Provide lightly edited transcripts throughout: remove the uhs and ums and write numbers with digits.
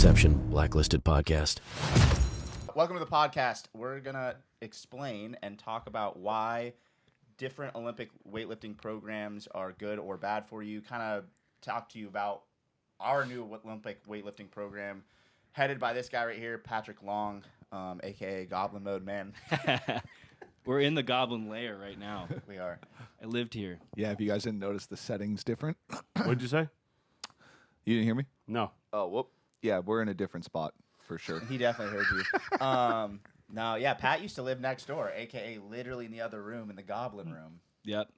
Exception Blacklisted Podcast. Welcome to the podcast. We're going to explain and talk about why different Olympic weightlifting programs are good or bad for you. Kind of talk to you about our new Olympic weightlifting program headed by this guy right here, Patrick Long, a.k.a. Goblin Mode Man. We're in the Goblin lair right now. We are. I lived here. Yeah, if you guys didn't notice, the setting's different. What'd you say? You didn't hear me? No. Oh, whoop. Yeah, we're in a different spot for sure. He definitely heard you. No, yeah, Pat used to live next door, a.k.a. literally in the other room, in the Goblin room. Yep.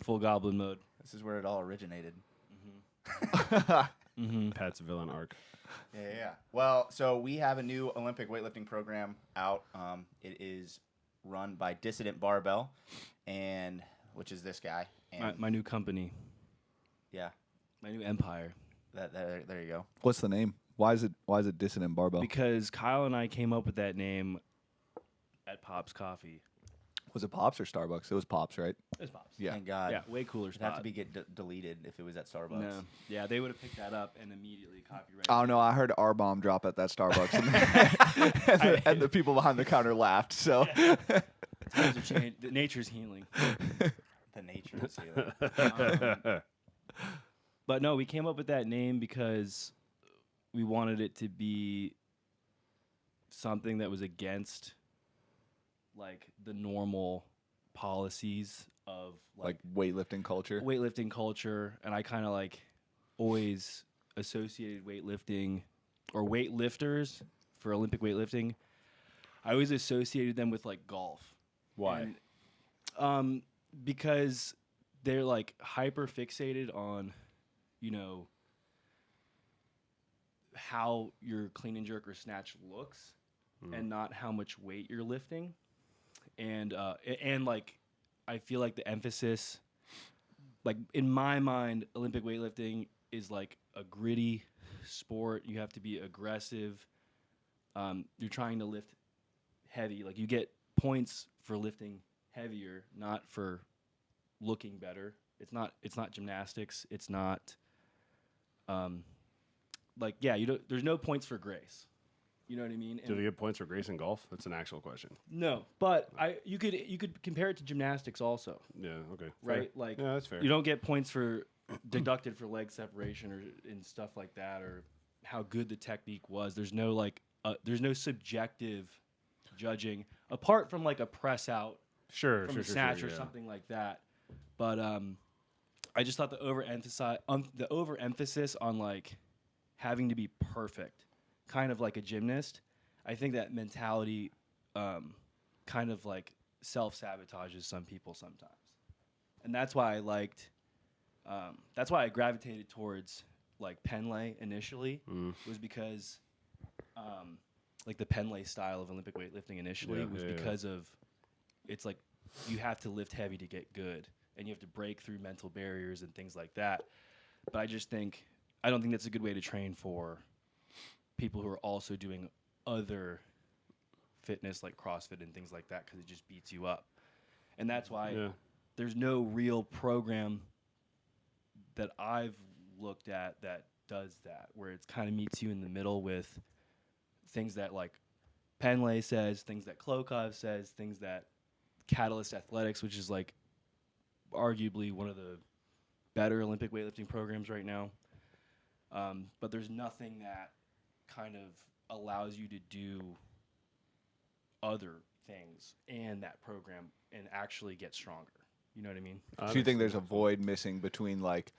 Full Goblin mode. This is where it all originated. Pat's villain arc. Yeah. Well, so we have a new Olympic weightlifting program out. It is run by Dissident Barbell, and which is this guy. And My new company. yeah, My new empire. there you go. What's the name? Why is it Dissident Barbell? Because Kyle and I came up with that name at Pop's Coffee. Was it Pops or Starbucks? It was Pops, right? It's Pop's. Yeah. Thank God. Yeah, way cooler It'd have spot. to get deleted if it was at Starbucks. No. Yeah, they would have picked that up and immediately copyrighted. I don't know. I heard R-bomb drop at that Starbucks, and the people behind the counter laughed. So Times have changed. Nature's healing. The nature is healing. But no, we came up with that name because we wanted it to be something that was against like the normal policies of like weightlifting culture. weightlifting culture, and I kind of like always associated weightlifting or weightlifters for Olympic weightlifting. I always associated them with like golf. Why? And, because they're like hyper fixated on, you know, how your clean and jerk or snatch looks, and not how much weight you're lifting. And like, I feel like the emphasis, like in my mind, Olympic weightlifting is like a gritty sport. You have to be aggressive. You're trying to lift heavy. Like you get points for lifting heavier, not for looking better. It's not gymnastics. It's not like, yeah, there's no points for grace. You know what I mean? Do they get points for grace in golf? That's an actual question. No, but you could compare it to gymnastics also, Yeah, okay. right? Fair. Like Yeah, that's fair. you don't get points for deducted for leg separation or and stuff like that, or how good the technique was. There's no like there's no subjective judging apart from like a press out Sure, from sure, a sure, snatch sure, or yeah. something like that. But I just thought the overemphasis on like having to be perfect, kind of like a gymnast. I think that mentality kind of like self-sabotages some people sometimes. And that's why I liked, that's why I gravitated towards like Penlay initially, was because like the Penlay style of Olympic weightlifting initially was because of, it's like you have to lift heavy to get good, and you have to break through mental barriers and things like that. But I don't think that's a good way to train for people who are also doing other fitness like CrossFit and things like that, because it just beats you up. And that's why there's no real program that I've looked at that does that, where it kind of meets you in the middle with things that like Penlay says, things that Klokov says, things that Catalyst Athletics, which is like arguably one of the better Olympic weightlifting programs right now. But there's nothing that kind of allows you to do other things in that program and actually get stronger. You know what I mean? So you think there's a void missing between like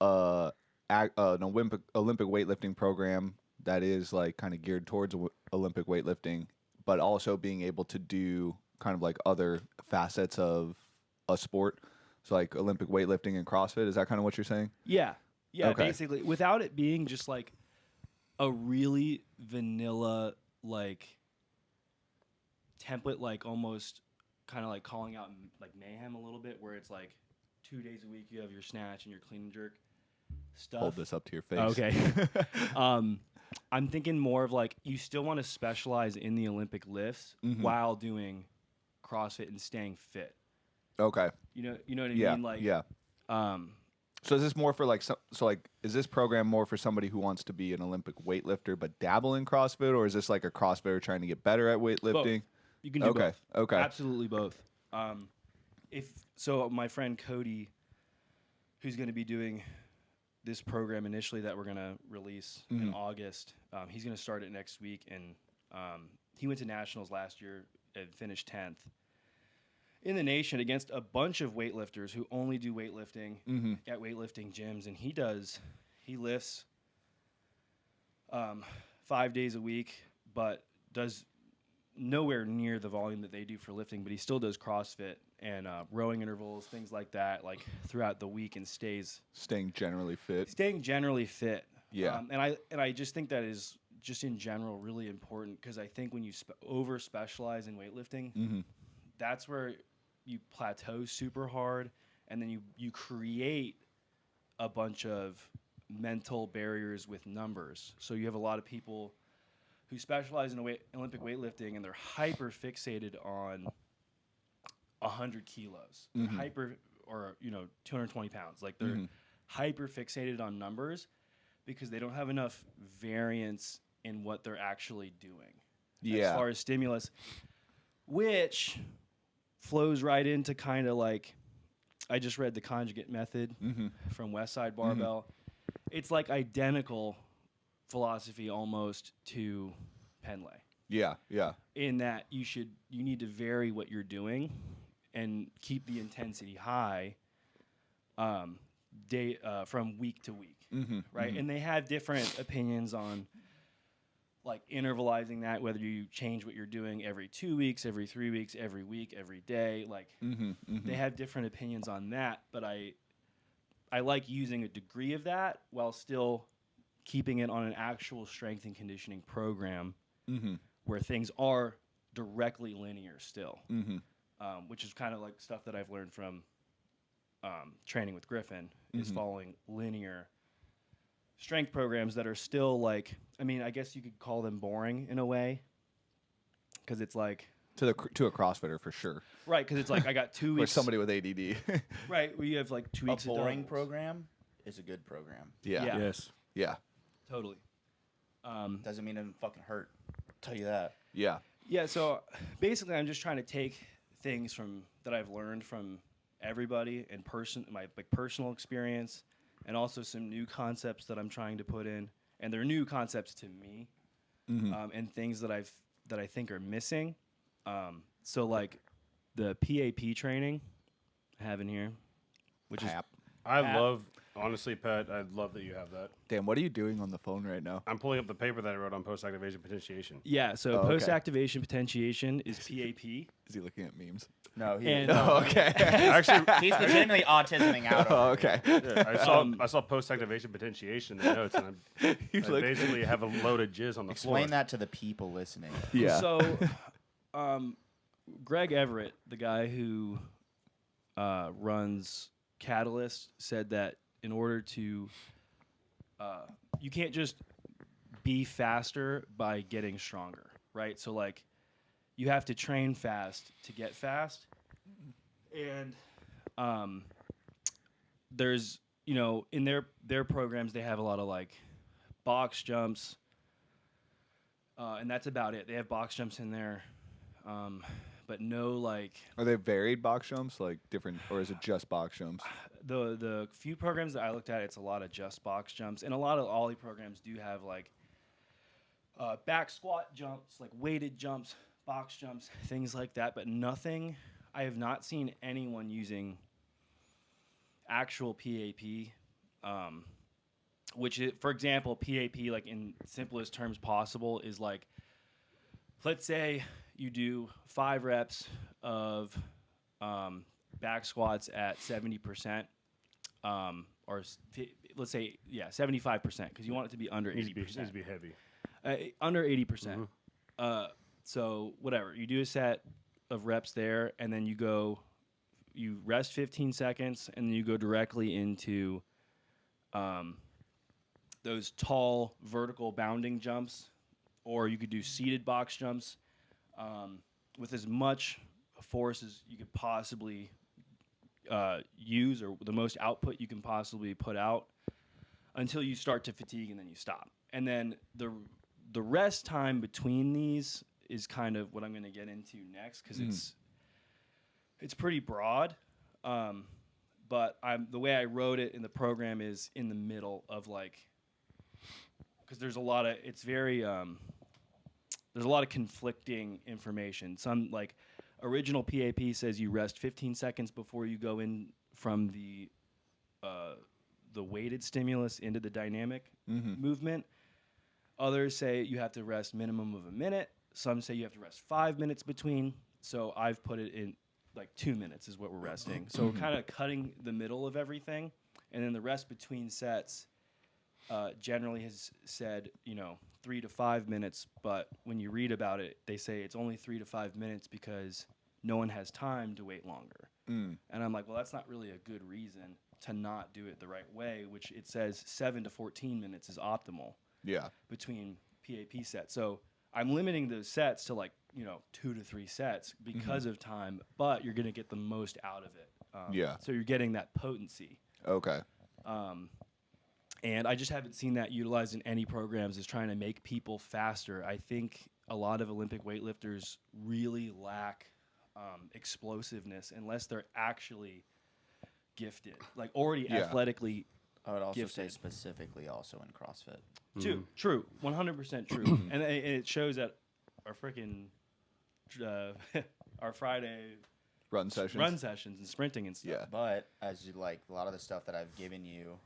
an Olympic weightlifting program that is like kind of geared towards Olympic weightlifting, but also being able to do kind of like other facets of a sport? So like Olympic weightlifting and CrossFit, is that kind of what you're saying? Yeah. Yeah, Okay. basically, without it being just like a really vanilla like template, like almost kind of like calling out like mayhem a little bit, where it's like 2 days a week you have your snatch and your clean and jerk stuff. Hold this up to your face. Okay. I'm thinking more of like you still want to specialize in the Olympic lifts while doing CrossFit and staying fit. Okay. You know what I Yeah. mean? Like, yeah. So is this more for like is this program more for somebody who wants to be an Olympic weightlifter but dabble in CrossFit, or is this like a CrossFitter trying to get better at weightlifting? You can do Okay, both. okay. Absolutely both. If so, my friend Cody, who's going to be doing this program initially that we're going to release in August, he's going to start it next week, and he went to nationals last year and finished 10th in the nation against a bunch of weightlifters who only do weightlifting at weightlifting gyms, and he lifts 5 days a week, but does nowhere near the volume that they do for lifting, but he still does CrossFit and rowing intervals, things like that, like throughout the week, and Staying generally fit. Yeah. And I just think that is just in general really important, because I think when you over specialize in weightlifting, that's where you plateau super hard, and then you create a bunch of mental barriers with numbers. So you have a lot of people who specialize in Olympic weightlifting, and they're hyper fixated on 100 kilos, or 220 pounds. Like they're hyper fixated on numbers because they don't have enough variance in what they're actually doing as far as stimulus, which flows right into kind of like, I just read the conjugate method from Westside Barbell. It's like identical philosophy almost to Penlay. Yeah, yeah. In that you need to vary what you're doing and keep the intensity high from week to week, right? And they have different opinions on like intervalizing that, whether you change what you're doing every 2 weeks, every 3 weeks, every week, every day. Like they have different opinions on that, but I like using a degree of that while still keeping it on an actual strength and conditioning program where things are directly linear still, which is kind of like stuff that I've learned from training with Griffin, is following linear strength programs that are still like, I mean, I guess you could call them boring in a way, because it's like to a CrossFitter for sure. Right, because it's like I got 2 Or weeks. somebody with ADD. Right, where you have like 2 weeks. A boring of doubles. program is a good program. Yeah. Yeah. Yes. Yeah. Totally. Doesn't mean it doesn't fucking hurt. I'll tell you that. Yeah. Yeah, so basically I'm just trying to take things that I've learned from everybody and my personal experience, and also some new concepts that I'm trying to put in, and they're new concepts to me, and things that I think are missing. So like the PAP training I have in here, which is Honestly, Pat, I love that you have that. Damn, what are you doing on the phone right now? I'm pulling up the paper that I wrote on post-activation potentiation. yeah. So okay. post-activation potentiation is PAP. Is he looking at memes? No, he. And, no. Okay. Actually, He's legitimately autisming out. Oh, Over it. okay. yeah, I saw post-activation potentiation in the notes, and I He's like, basically have a load of jizz on the Explain floor. that to the people listening. yeah. So, Greg Everett, the guy who runs Catalyst, said that in order to, you can't just be faster by getting stronger, right? So like, you have to train fast to get fast, and there's in their programs they have a lot of like box jumps, and that's about it. They have box jumps in there, but no like. Are they varied box jumps, like different, or is it just box jumps? The few programs that I looked at, it's a lot of just box jumps, and a lot of Ollie programs do have like back squat jumps, like weighted jumps, box jumps, things like that. But nothing. I have not seen anyone using actual PAP, which is, for example, PAP, like in simplest terms possible, is like, let's say you do 5 reps of back squats at 70%, let's say 75%, because you want it to be under 80%. Needs to be heavy. Under 80%. So whatever, you do a set of reps there, and then you rest 15 seconds, and then you go directly into those tall vertical bounding jumps, or you could do seated box jumps with as much force as you could possibly use or the most output you can possibly put out until you start to fatigue and then you stop. And then the rest time between these is kind of what I'm going to get into next because it's pretty broad. But the way I wrote it in the program is in the middle of because there's a lot of there's a lot of conflicting information. Some original PAP says you rest 15 seconds before you go in from the weighted stimulus into the dynamic movement. Others say you have to rest minimum of a minute. Some say you have to rest 5 minutes between. So I've put it in 2 minutes is what we're resting. So we're kind of cutting the middle of everything. And then the rest between sets generally has said, 3 to 5 minutes. But when you read about it, they say it's only 3 to 5 minutes because no one has time to wait longer. And I'm like, well, that's not really a good reason to not do it the right way, which it says 7 to 14 minutes is optimal. Yeah. Between PAP sets. So I'm limiting those sets to 2 to 3 sets because of time, but you're going to get the most out of it. So you're getting that potency. Okay. And I just haven't seen that utilized in any programs as trying to make people faster. I think a lot of Olympic weightlifters really lack explosiveness unless they're actually gifted, already athletically. I would also gifted. say specifically also in CrossFit. True, 100% true. And it shows at our freaking our Friday run sessions and sprinting and stuff. Yeah. But as you a lot of the stuff that I've given you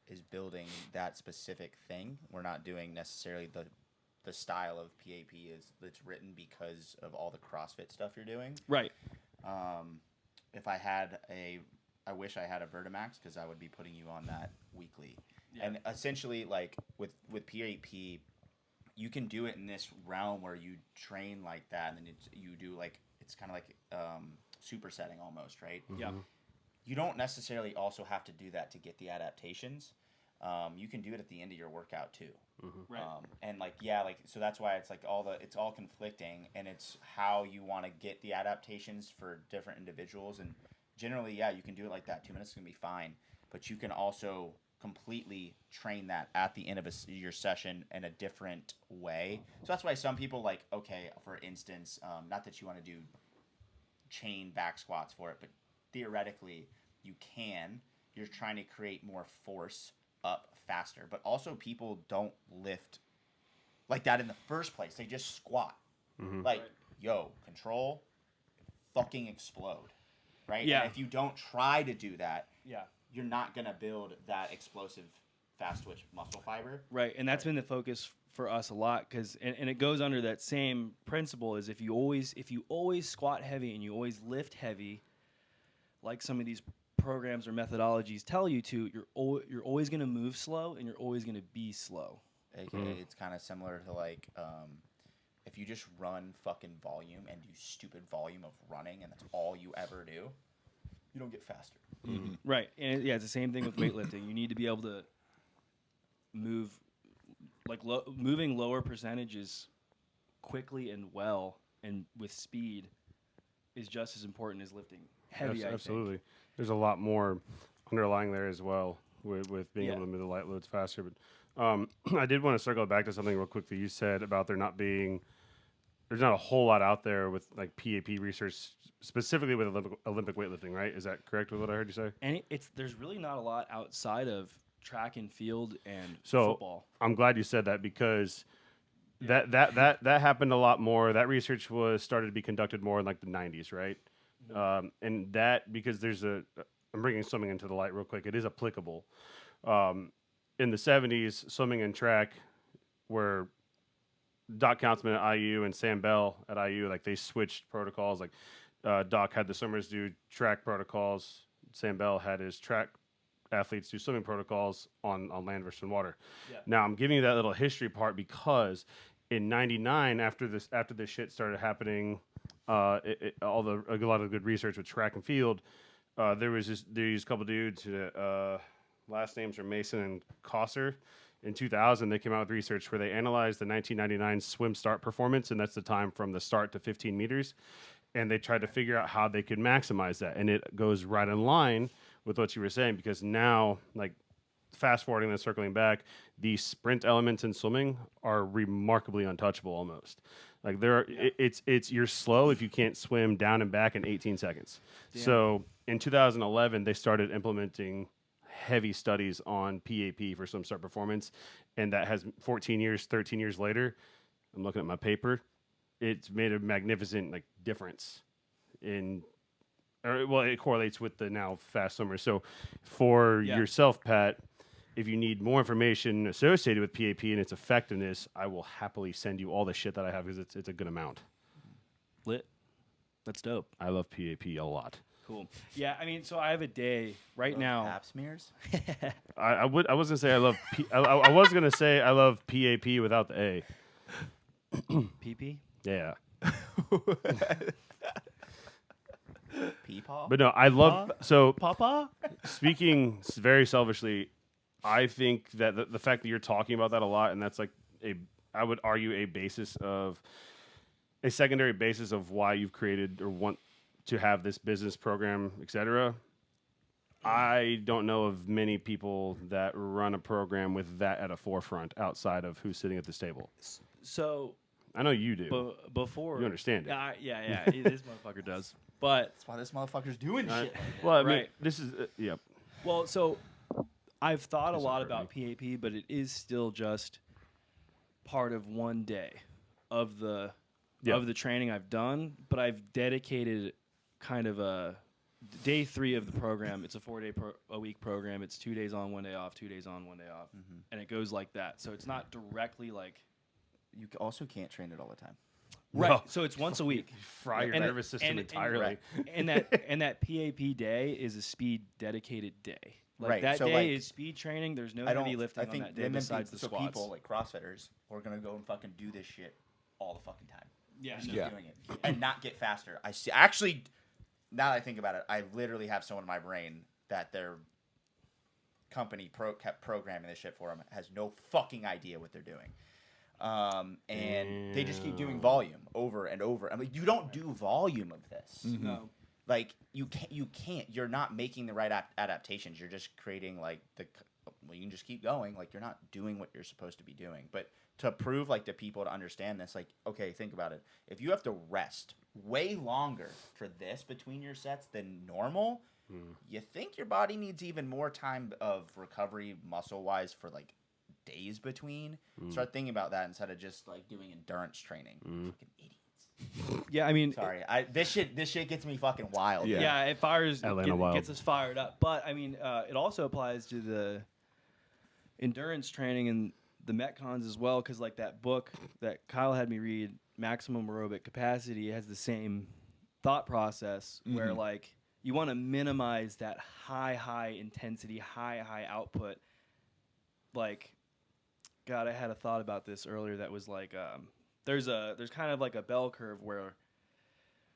is building that specific thing. We're not doing necessarily the style of PAP that's written because of all the CrossFit stuff you're doing. Right. If I wish I had a Vertimax because I would be putting you on that weekly. Yeah. And essentially, with PAP, you can do it in this realm where you train like that, and then you do it's kind of like supersetting almost, right? Yeah. You don't necessarily also have to do that to get the adaptations. You can do it at the end of your workout too. Right. And so that's why it's it's all conflicting, and it's how you want to get the adaptations for different individuals. And generally, you can do it like that. 2 minutes is gonna be fine, but you can also completely train that at the end of your session in a different way. So that's why some people okay, for instance, not that you want to do chain back squats for it, but theoretically you can. You're trying to create more force up faster, but also people don't lift like that in the first place. They just squat. Yo, control, fucking explode, right? Yeah. And if you don't try to do that, Yeah. you're not going to build that explosive fast twitch muscle fiber. Right, and that's been the focus for us a lot because and it goes under that same principle is if you always squat heavy and you always lift heavy, like some of these programs or methodologies tell you to, you're always going to move slow and you're always going to be slow. AKA, it's kind of similar to if you just run fucking volume and do stupid volume of running and that's all you ever do, you don't get faster. Right, and it's the same thing with weightlifting. You need to be able to move, moving lower percentages quickly and well and with speed is just as important as lifting heavy. Absolutely. There's a lot more underlying there as well with being able to move the light loads faster. But I did want to circle back to something real quick that you said about there's not a whole lot out there with PAP research specifically with Olympic weightlifting, right? Is that correct with what I heard you say? And there's really not a lot outside of track and field and football. I'm glad you said that because that happened a lot more. That research started to be conducted more in the 90s, right? And that because I'm bringing swimming into the light real quick. It is applicable. In the 70s, swimming and track were Doc Countsman at IU and Sam Bell at IU. They switched protocols. Doc had the swimmers do track protocols. Sam Bell had his track athletes do swimming protocols on land versus in water. Yeah. Now I'm giving you that little history part because in '99, after this shit started happening, a lot of good research with track and field. There was these couple dudes who last names are Mason and Kosser. In 2000, they came out with research where they analyzed the 1999 swim start performance, and that's the time from the start to 15 meters. and they tried to figure out how they could maximize that. And it goes right in line with what you were saying, because now, like, fast forwarding and circling back, the sprint elements in swimming are remarkably untouchable almost. Like it's you're slow if you can't swim down and back in 18 seconds. Damn. So in 2011, they started implementing heavy studies on PAP for swim start performance, and that has 13 years later, I'm looking at my paper, it's made a magnificent like difference in, it correlates with the now fast swimmers. So for yourself, Pat, if you need more information associated with PAP and its effectiveness, I will happily send you all the shit that I have, because it's a good amount. Lit. That's dope. I love PAP a lot. Cool. Yeah, I mean, so I have a day right now. Pap smears. I was gonna say I love I was gonna say I love PAP without the A. PP. Yeah. Peepaw. But no, I love Papa. Speaking very selfishly, I think that the fact that you're talking about that a lot, and that's like I would argue a secondary basis of why you've created or want to have this business program, etc. I don't know of many people that run a program with that at a forefront outside of who's sitting at this table. So I know you do. Before You understand it. Yeah. This motherfucker does. But That's why this motherfucker's doing shit. Well, I mean, Right. this is yep. well, so I've thought a lot about PAP, but it is still just part of one day of the training I've done. But I've dedicated kind of a day 3 of the program. It's a 4-day a week program. It's 2 days on, 1 day off, 2 days on, 1 day off, and it goes like that. So it's not directly like You also can't train it all the time. right. No. So it's once a week. Fry your nervous system entirely. And that PAP day is a speed dedicated day. Like Right, that so, day like, is speed training. There's no heavy lifting on that day besides the squats. People like CrossFitters are gonna go and fucking do this shit all the fucking time. Yeah. Keep Yeah. doing it and not get faster. I see. Actually, now that I think about it, I literally have someone in my brain that their company kept programming this shit for them has no fucking idea what they're doing. And they just keep doing volume over and over. I mean, you don't do volume of this. No. Like you can't. You're not making the right adaptations. You're just creating like you can just keep going. Like you're not doing what you're supposed to be doing. But to prove like to people to understand this, like, okay, think about it. If you have to rest way longer for this between your sets than normal, you think your body needs even more time of recovery muscle wise for like days between. Start thinking about that instead of just like doing endurance training. Fucking idiots. Yeah, I mean, Sorry, this shit gets me fucking wild. Yeah. yeah, it fires Atlanta Wild. gets us fired up. But I mean, it also applies to the endurance training and the Metcons as well, because like that book that Kyle had me read, Maximum Aerobic Capacity, has the same thought process where like you want to minimize that high intensity, high output. Like, God, I had a thought about this earlier that was like, there's kind of like a bell curve where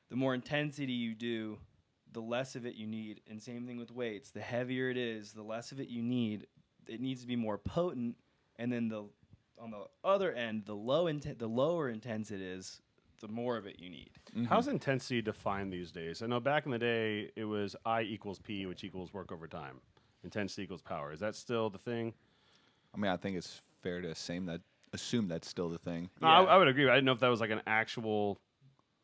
the more intensity you do, the less of it you need. And same thing with weights. The heavier it is, the less of it you need. It needs to be more potent. And then on the other end, the lower intense it is, the more of it you need. How's intensity defined these days? I know back in the day it was I equals P, which equals work over time. Intensity equals power. Is that still the thing? I mean, I think it's fair to assume that's still the thing. No, I would agree. I didn't know if that was like an actual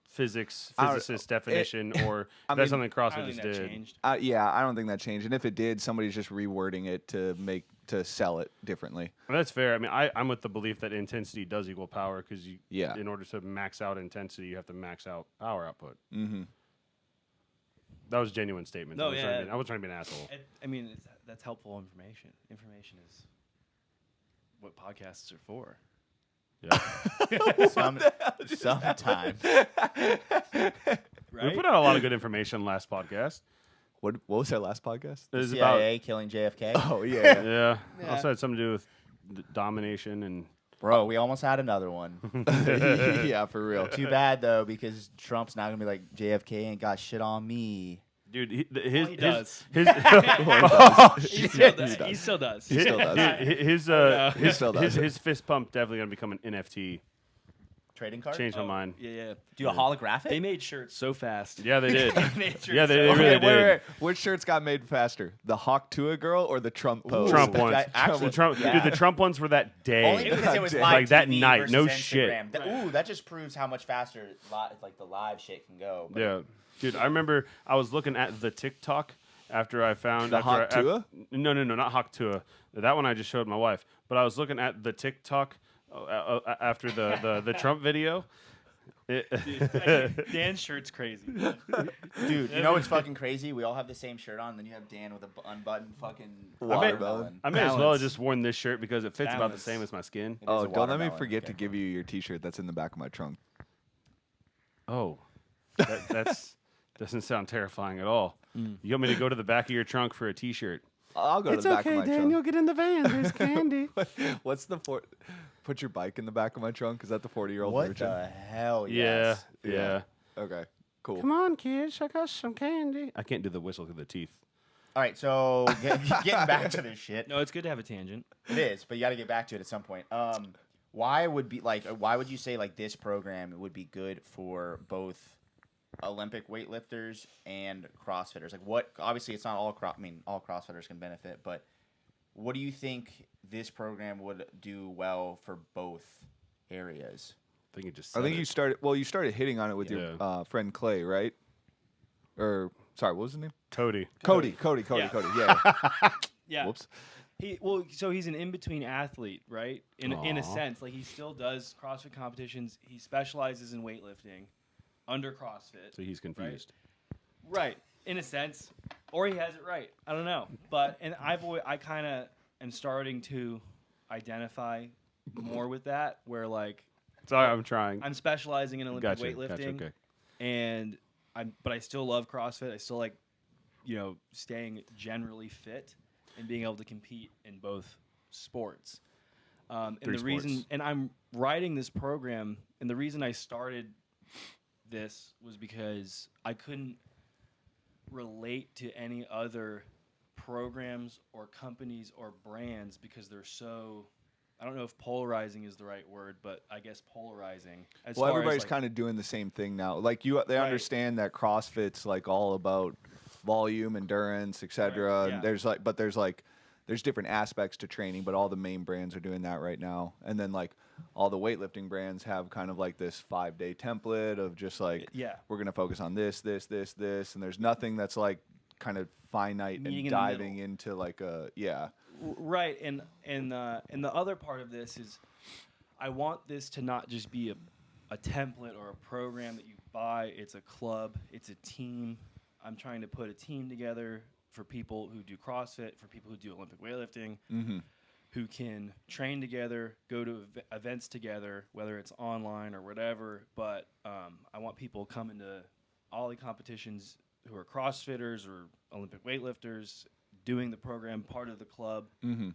physicist definition or that's something I CrossFit don't just think that did. changed. Yeah, I don't think that changed. And if it did, somebody's just rewording it to sell it differently. Well, that's fair. I mean, I'm with the belief that intensity does equal power because in order to max out intensity, you have to max out power output. Mm-hmm. That was a genuine statement. No, I wasn't trying to be an asshole. I mean, that's helpful information. Information is what podcasts are for. Yeah. Sometimes. Right? We put out a lot of good information last podcast. What was our last podcast? It was CIA killing JFK. Oh yeah. yeah. Yeah. Also had something to do with domination and Bro, we almost had another one. Yeah, for real. Too bad though, because Trump's not gonna be like JFK ain't got shit on me. dude. He does. His He still does. He still does. He still does. His He still does. his fist pump definitely gonna become an NFT. Trading card? changed my mind. Yeah. Do a holographic? They made shirts so fast. Yeah, they did. They made shirts Yeah, they so really Wait, wait, did. wait. Which shirts got made faster? The Hawk Tua girl or the Trump pose? Trump ones. Actually, The Trump, yeah. dude, the Trump ones were that day. Only because it was live like that TV night. versus No Instagram. shit. Ooh, that just proves how much faster like the live shit can go. But Yeah, dude. I remember I was looking at the TikTok after I found The Hawk Tua? No, not Hawk Tua. That one I just showed my wife. But I was looking at the TikTok after the Trump video. Dan's shirt's crazy. Dude, you know what's fucking crazy? We all have the same shirt on, then you have Dan with a unbuttoned fucking watermelon. I may as well have Balance. just worn this shirt because it fits about the Balance. same as my skin. It is Oh, a don't let me watermelon. forget to Okay. give you your T-shirt that's in the back of my trunk. Oh, that's doesn't sound terrifying at all. You want me to go to the back of your trunk for a T-shirt? I'll go to the back of my trunk. get in the van. There's candy. What's the put your bike in the back of my trunk? Is that the 40-year-old What version? the hell? Yeah, Yes. yeah. Okay, cool. Come on, kids. I got some candy. I can't do the whistle through the teeth. All right, so getting back to this shit. No, it's good to have a tangent. It is, but you got to get back to it at some point. Why would you say like this program would be good for both Olympic weightlifters and CrossFitters? Like, what? Obviously, it's not all. All CrossFitters can benefit, but what do you think this program would do well for both areas? I think you just. I think said you it. started. Well, you started hitting on it with Yeah. your friend Clay, right? Or sorry, what was his name? Cody. Cody. Yeah. Yeah. Yeah. Whoops. So he's an in-between athlete, right? In a Aw. sense, like he still does CrossFit competitions. He specializes in weightlifting under CrossFit. So he's confused. Right, in a sense, or he has it right. I don't know, but I kind of am starting to identify more with that, where like Sorry, I'm trying. I'm specializing in Olympic Gotcha. weightlifting, Okay. and but I still love CrossFit. I still like, staying generally fit and being able to compete in both sports. And Three the reason, sports. and I'm writing this program, and the reason I started this was because I couldn't relate to any other programs or companies or brands because they're so, I don't know if polarizing is the right word, but I guess polarizing. As Well, far as, everybody's like, kind of doing the same thing now. Like they Right. understand that CrossFit's like all about volume, endurance, etc. Right, And yeah. there's different aspects to training, but all the main brands are doing that right now. And then like all the weightlifting brands have kind of like this 5-day template of just like Yeah. we're gonna focus on this, and there's nothing that's like kind of finite Meeting and in the diving middle. into like a yeah. Right, and the other part of this is, I want this to not just be a template or a program that you buy. It's a club. It's a team. I'm trying to put a team together for people who do CrossFit, for people who do Olympic weightlifting, Mm-hmm. who can train together, go to events together, whether it's online or whatever. But I want people coming to all the competitions who are CrossFitters or Olympic weightlifters, doing the program, part of the club, Mm-hmm.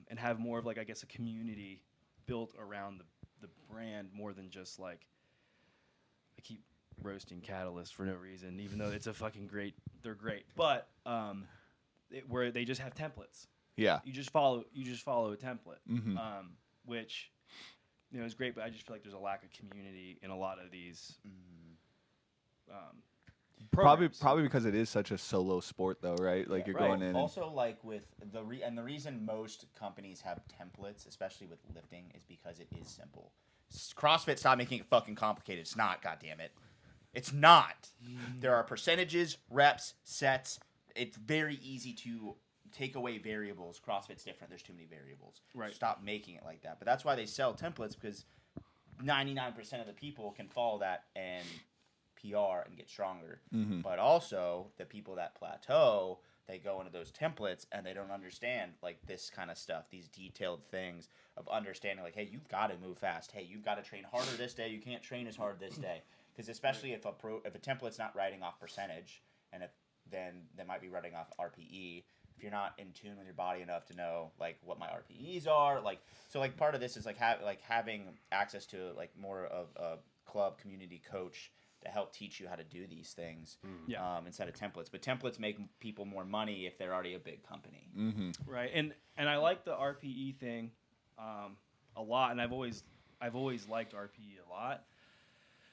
and have more of like, I guess, a community built around the brand more than just like, I keep roasting Catalyst for no reason, even though it's a fucking great, they're great, but where they just have templates. Yeah. You just follow a template, Mm-hmm. which is great, but I just feel like there's a lack of community in a lot of these. Programs. Probably because it is such a solo sport, though, right? Like Yeah, you're right. going in. Also, like with the reason most companies have templates, especially with lifting, is because it is simple. CrossFit, stop making it fucking complicated. It's not. God damn it, it's not. There are percentages, reps, sets. It's very easy to take away variables. CrossFit's different. There's too many variables. Right. Stop making it like that. But that's why they sell templates, because 99% of the people can follow that and PR and get stronger. Mm-hmm. But also the people that plateau, they go into those templates and they don't understand like this kind of stuff, these detailed things of understanding like, hey, you've got to move fast. Hey, you've got to train harder this day. You can't train as hard this day. Because especially if a template's not writing off percentage, and then they might be writing off RPE. If you're not in tune with your body enough to know like what my RPEs are, like so like part of this is like having access to like more of a club community coach to help teach you how to do these things instead of templates. But templates make people more money if they're already a big company. Mm-hmm. Right, and I like the RPE thing a lot, and I've always I've always liked RPE a lot,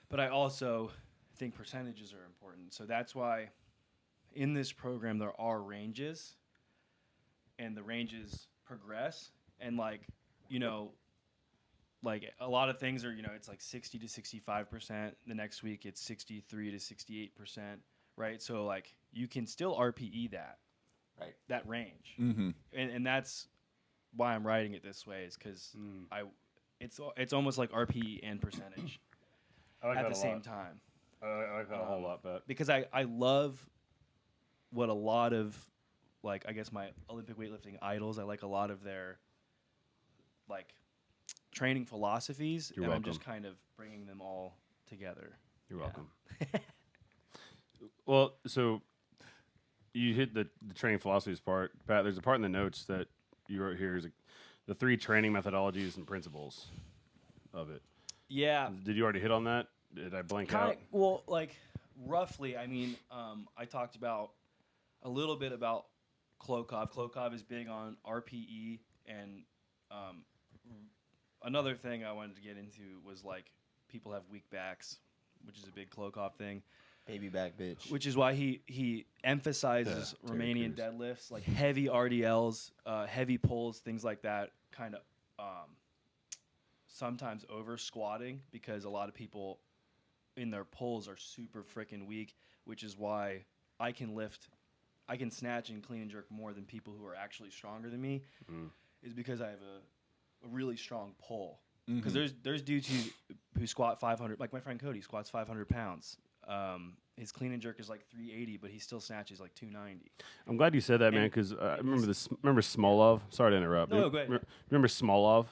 but I also think percentages are important. So that's why in this program there are ranges, and the ranges progress, and like, you know, like a lot of things are, you know, it's like 60 to 65%. The next week it's 63 to 68%, right? So like you can still RPE that range. Mm-hmm. And that's why I'm writing it this way, is because it's almost like RPE and percentage I like at that the a same lot. time. I like that a whole lot, but Because I love what a lot of, like, I guess my Olympic weightlifting idols, I like a lot of their like training philosophies, You're and welcome. I'm just kind of bringing them all together. You're Yeah. welcome. Well, so you hit the training philosophies part, Pat. There's a part in the notes that you wrote here is the 3 training methodologies and principles of it. Yeah. Did you already hit on that? Did I blank out? Well, like roughly, I mean, I talked about a little bit about Klokov. Klokov is big on RPE, and another thing I wanted to get into was like people have weak backs, which is a big Klokov thing. Baby back bitch. Which is why he emphasizes Yeah, Terry Romanian Crews. deadlifts, like heavy RDLs, heavy pulls, things like that, kind of sometimes over squatting, because a lot of people in their pulls are super freaking weak, which is why I can snatch and clean and jerk more than people who are actually stronger than me, is because I have a really strong pull. Because there's dudes who squat 500, like my friend Cody squats 500 pounds. His clean and jerk is like 380, but he still snatches like 290. I'm glad you said that, man, And because I remember this. Remember Smolov? Sorry to interrupt. No, go ahead. Remember Smolov?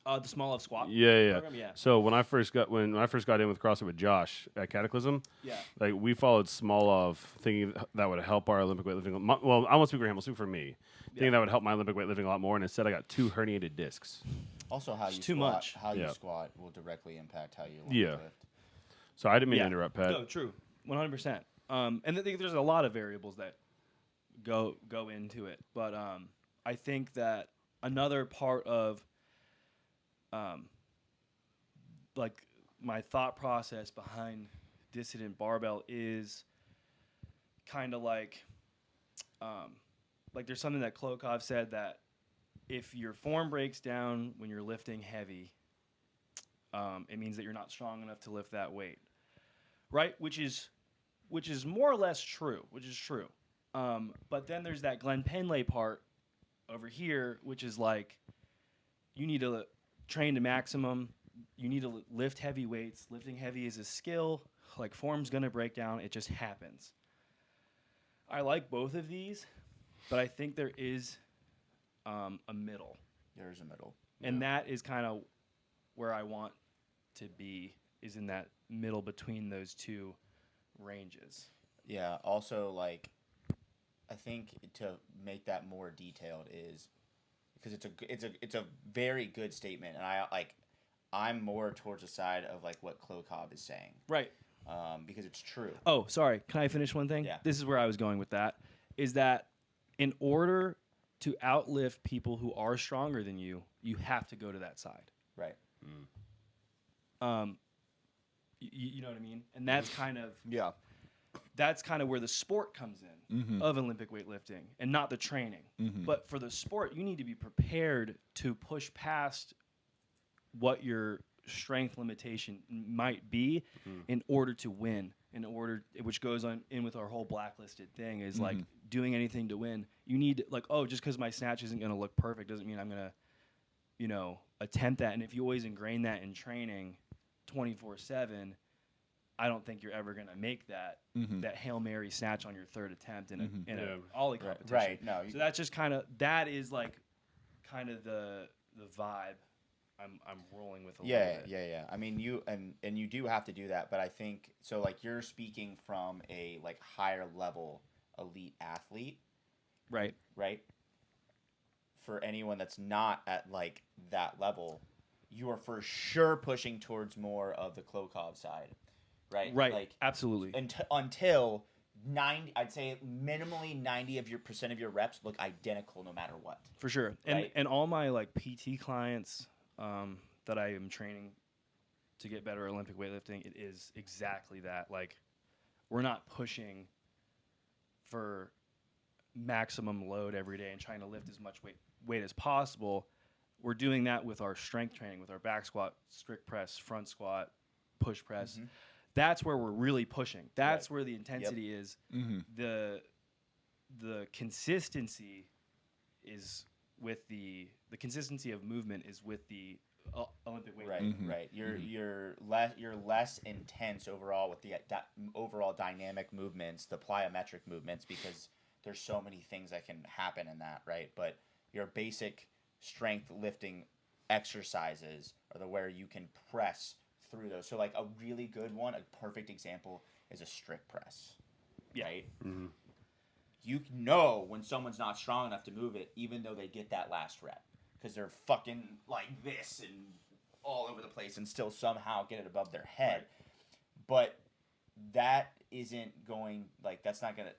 The Smolov squat Yeah. program? Yeah. So when I first got in with CrossFit with Josh at Cataclysm, Yeah. like we followed Smolov, thinking that would help our Olympic weightlifting. Well, I won't speak for him. I'll speak for me. Thinking that would help my Olympic weightlifting a lot more, and instead I got 2 herniated discs. Also, how It's you too squat, much. how you Yeah. squat will directly impact how you Yeah. lift. So I didn't mean to interrupt, Pat. No, true. 100%. And there's a lot of variables that go into it, but I think that another part of like my thought process behind Dissident Barbell is kind of like there's something that Klokov said, that if your form breaks down when you're lifting heavy, it means that you're not strong enough to lift that weight, right? Which is more or less true. But then there's that Glenn Penlay part over here, which is like you need to train to maximum. You need to lift heavy weights. Lifting heavy is a skill. Like, form's gonna break down. It just happens. I like both of these, but I think there is a middle. There's a middle. And that is kind of where I want to be, is in that middle between those two ranges. Yeah. Also, like, I think to make that more detailed is because it's a very good statement, and I'm more towards the side of like what Klokov is saying, Right. because it's true. Oh, sorry. Can I finish one thing? Yeah. This is where I was going with that, is that in order to outlift people who are stronger than you, you have to go to that side. Right. You know what I mean? And that's kind of Yeah. that's kind of where the sport comes in of Olympic weightlifting, and not the training. But for the sport, you need to be prepared to push past what your strength limitation might be in order to win. Which goes on in with our whole blacklisted thing, is like doing anything to win. You need, like, just because my snatch isn't going to look perfect doesn't mean I'm going to, attempt that. And if you always ingrain that in training 24/7, I don't think you're ever going to make that Hail Mary snatch on your third attempt in a ollie competition. Right. No. So that's just that is like kind of the vibe I'm rolling with a little bit. Yeah. I mean, you and you do have to do that, but I think so. Like, you're speaking from a like higher level elite athlete, Right. right? For anyone that's not at like that level, you are for sure pushing towards more of the Klokov side, right? Right. Like, Absolutely. until 90, I'd say minimally 90% of your reps look identical no matter what. For sure. Right. And all my like PT clients that that I am training to get better at Olympic weightlifting, it is exactly that. Like, we're not pushing for maximum load every day and trying to lift as much weight as possible. We're doing that with our strength training, with our back squat, strict press, front squat, push press. Mm-hmm. That's where we're really pushing. That's Right. where the intensity is. Mm-hmm. The consistency is with the consistency of movement is with the Olympic weightlifting. Right, Mhm. right. Mhm. You're less intense overall with the overall dynamic movements, the plyometric movements, because there's so many things that can happen in that, right? But your basic strength lifting exercises are the where you can press through those. So like a really good one, a perfect example is a strict press, Yeah. right? Mm-hmm. You know when someone's not strong enough to move it, even though they get that last rep, because they're fucking like this and all over the place and still somehow get it above their head. Right. But that isn't going, like, that's not gonna,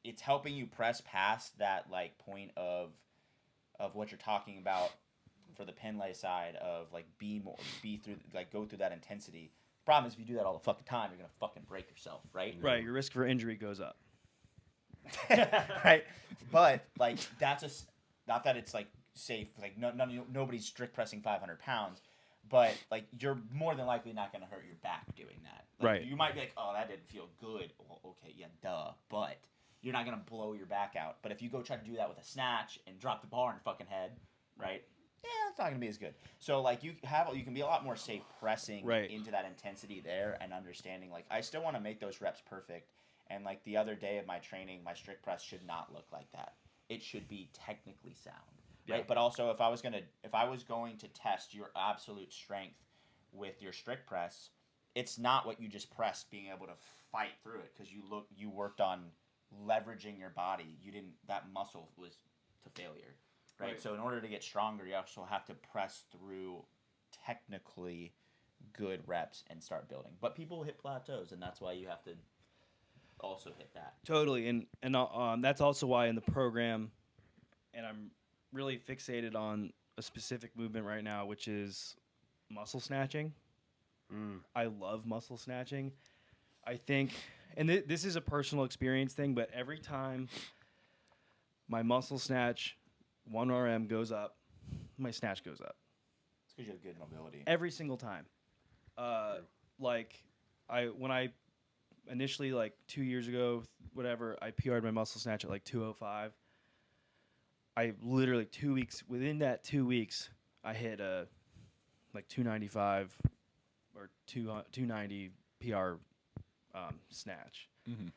it's helping you press past that like point of what you're talking about for the pin lay side of like go through that intensity. Problem is, if you do that all the fucking time, you're gonna fucking break yourself, right? Right. Your risk for injury goes up. Right, but like not that it's like safe, like nobody's strict pressing 500 pounds, but like you're more than likely not going to hurt your back doing that. Like, Right. You might be like, oh, that didn't feel good. Well, okay, yeah, duh, but you're not going to blow your back out. But if you go try to do that with a snatch and drop the bar in your fucking head, right? Yeah, it's not going to be as good. So like you can be a lot more safe pressing Right. into that intensity there and understanding like I still want to make those reps perfect. And like the other day of my training, my strict press should not look like that. It should be technically sound, right? Yeah. But also, if I was going to test your absolute strength with your strict press, it's not what you just pressed being able to fight through it, because you worked on leveraging your body. That muscle was to failure, right? Right. So in order to get stronger, you also have to press through technically good reps and start building. But people hit plateaus, and that's why you have to also hit that. Totally, and that's also why in the program, and I'm really fixated on a specific movement right now, which is muscle snatching. I love muscle snatching. I think, and this is a personal experience thing, but every time my muscle snatch 1 RM goes up, my snatch goes up. It's because you have good mobility. Every single time. Like when I initially, like 2 years ago, whatever, I PR'd my muscle snatch at like 205. I literally within that 2 weeks, I hit a like 295 or 290 PR snatch. Mm-hmm.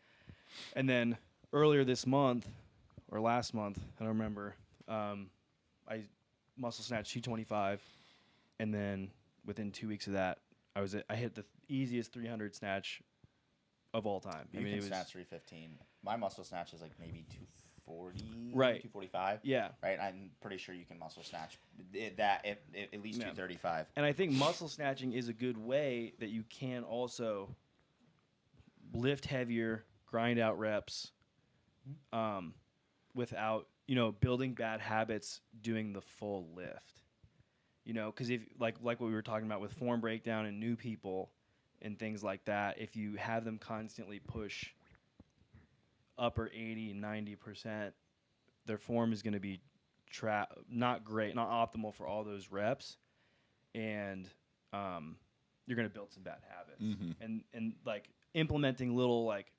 And then earlier this month or last month, I don't remember, I muscle snatched 225, and then within 2 weeks of that, I hit the easiest 300 snatch of all time. You can snatch 315. My muscle snatch is like maybe 240, Right. 245. Yeah. Right. I'm pretty sure you can muscle snatch at least 235. And I think muscle snatching is a good way that you can also lift heavier, grind out reps, without building bad habits doing the full lift. Because if like what we were talking about with form breakdown and new people and things like that, if you have them constantly push upper 80, 90%, their form is going to be not great, not optimal for all those reps, and you're going to build some bad habits. Mm-hmm. And like implementing little like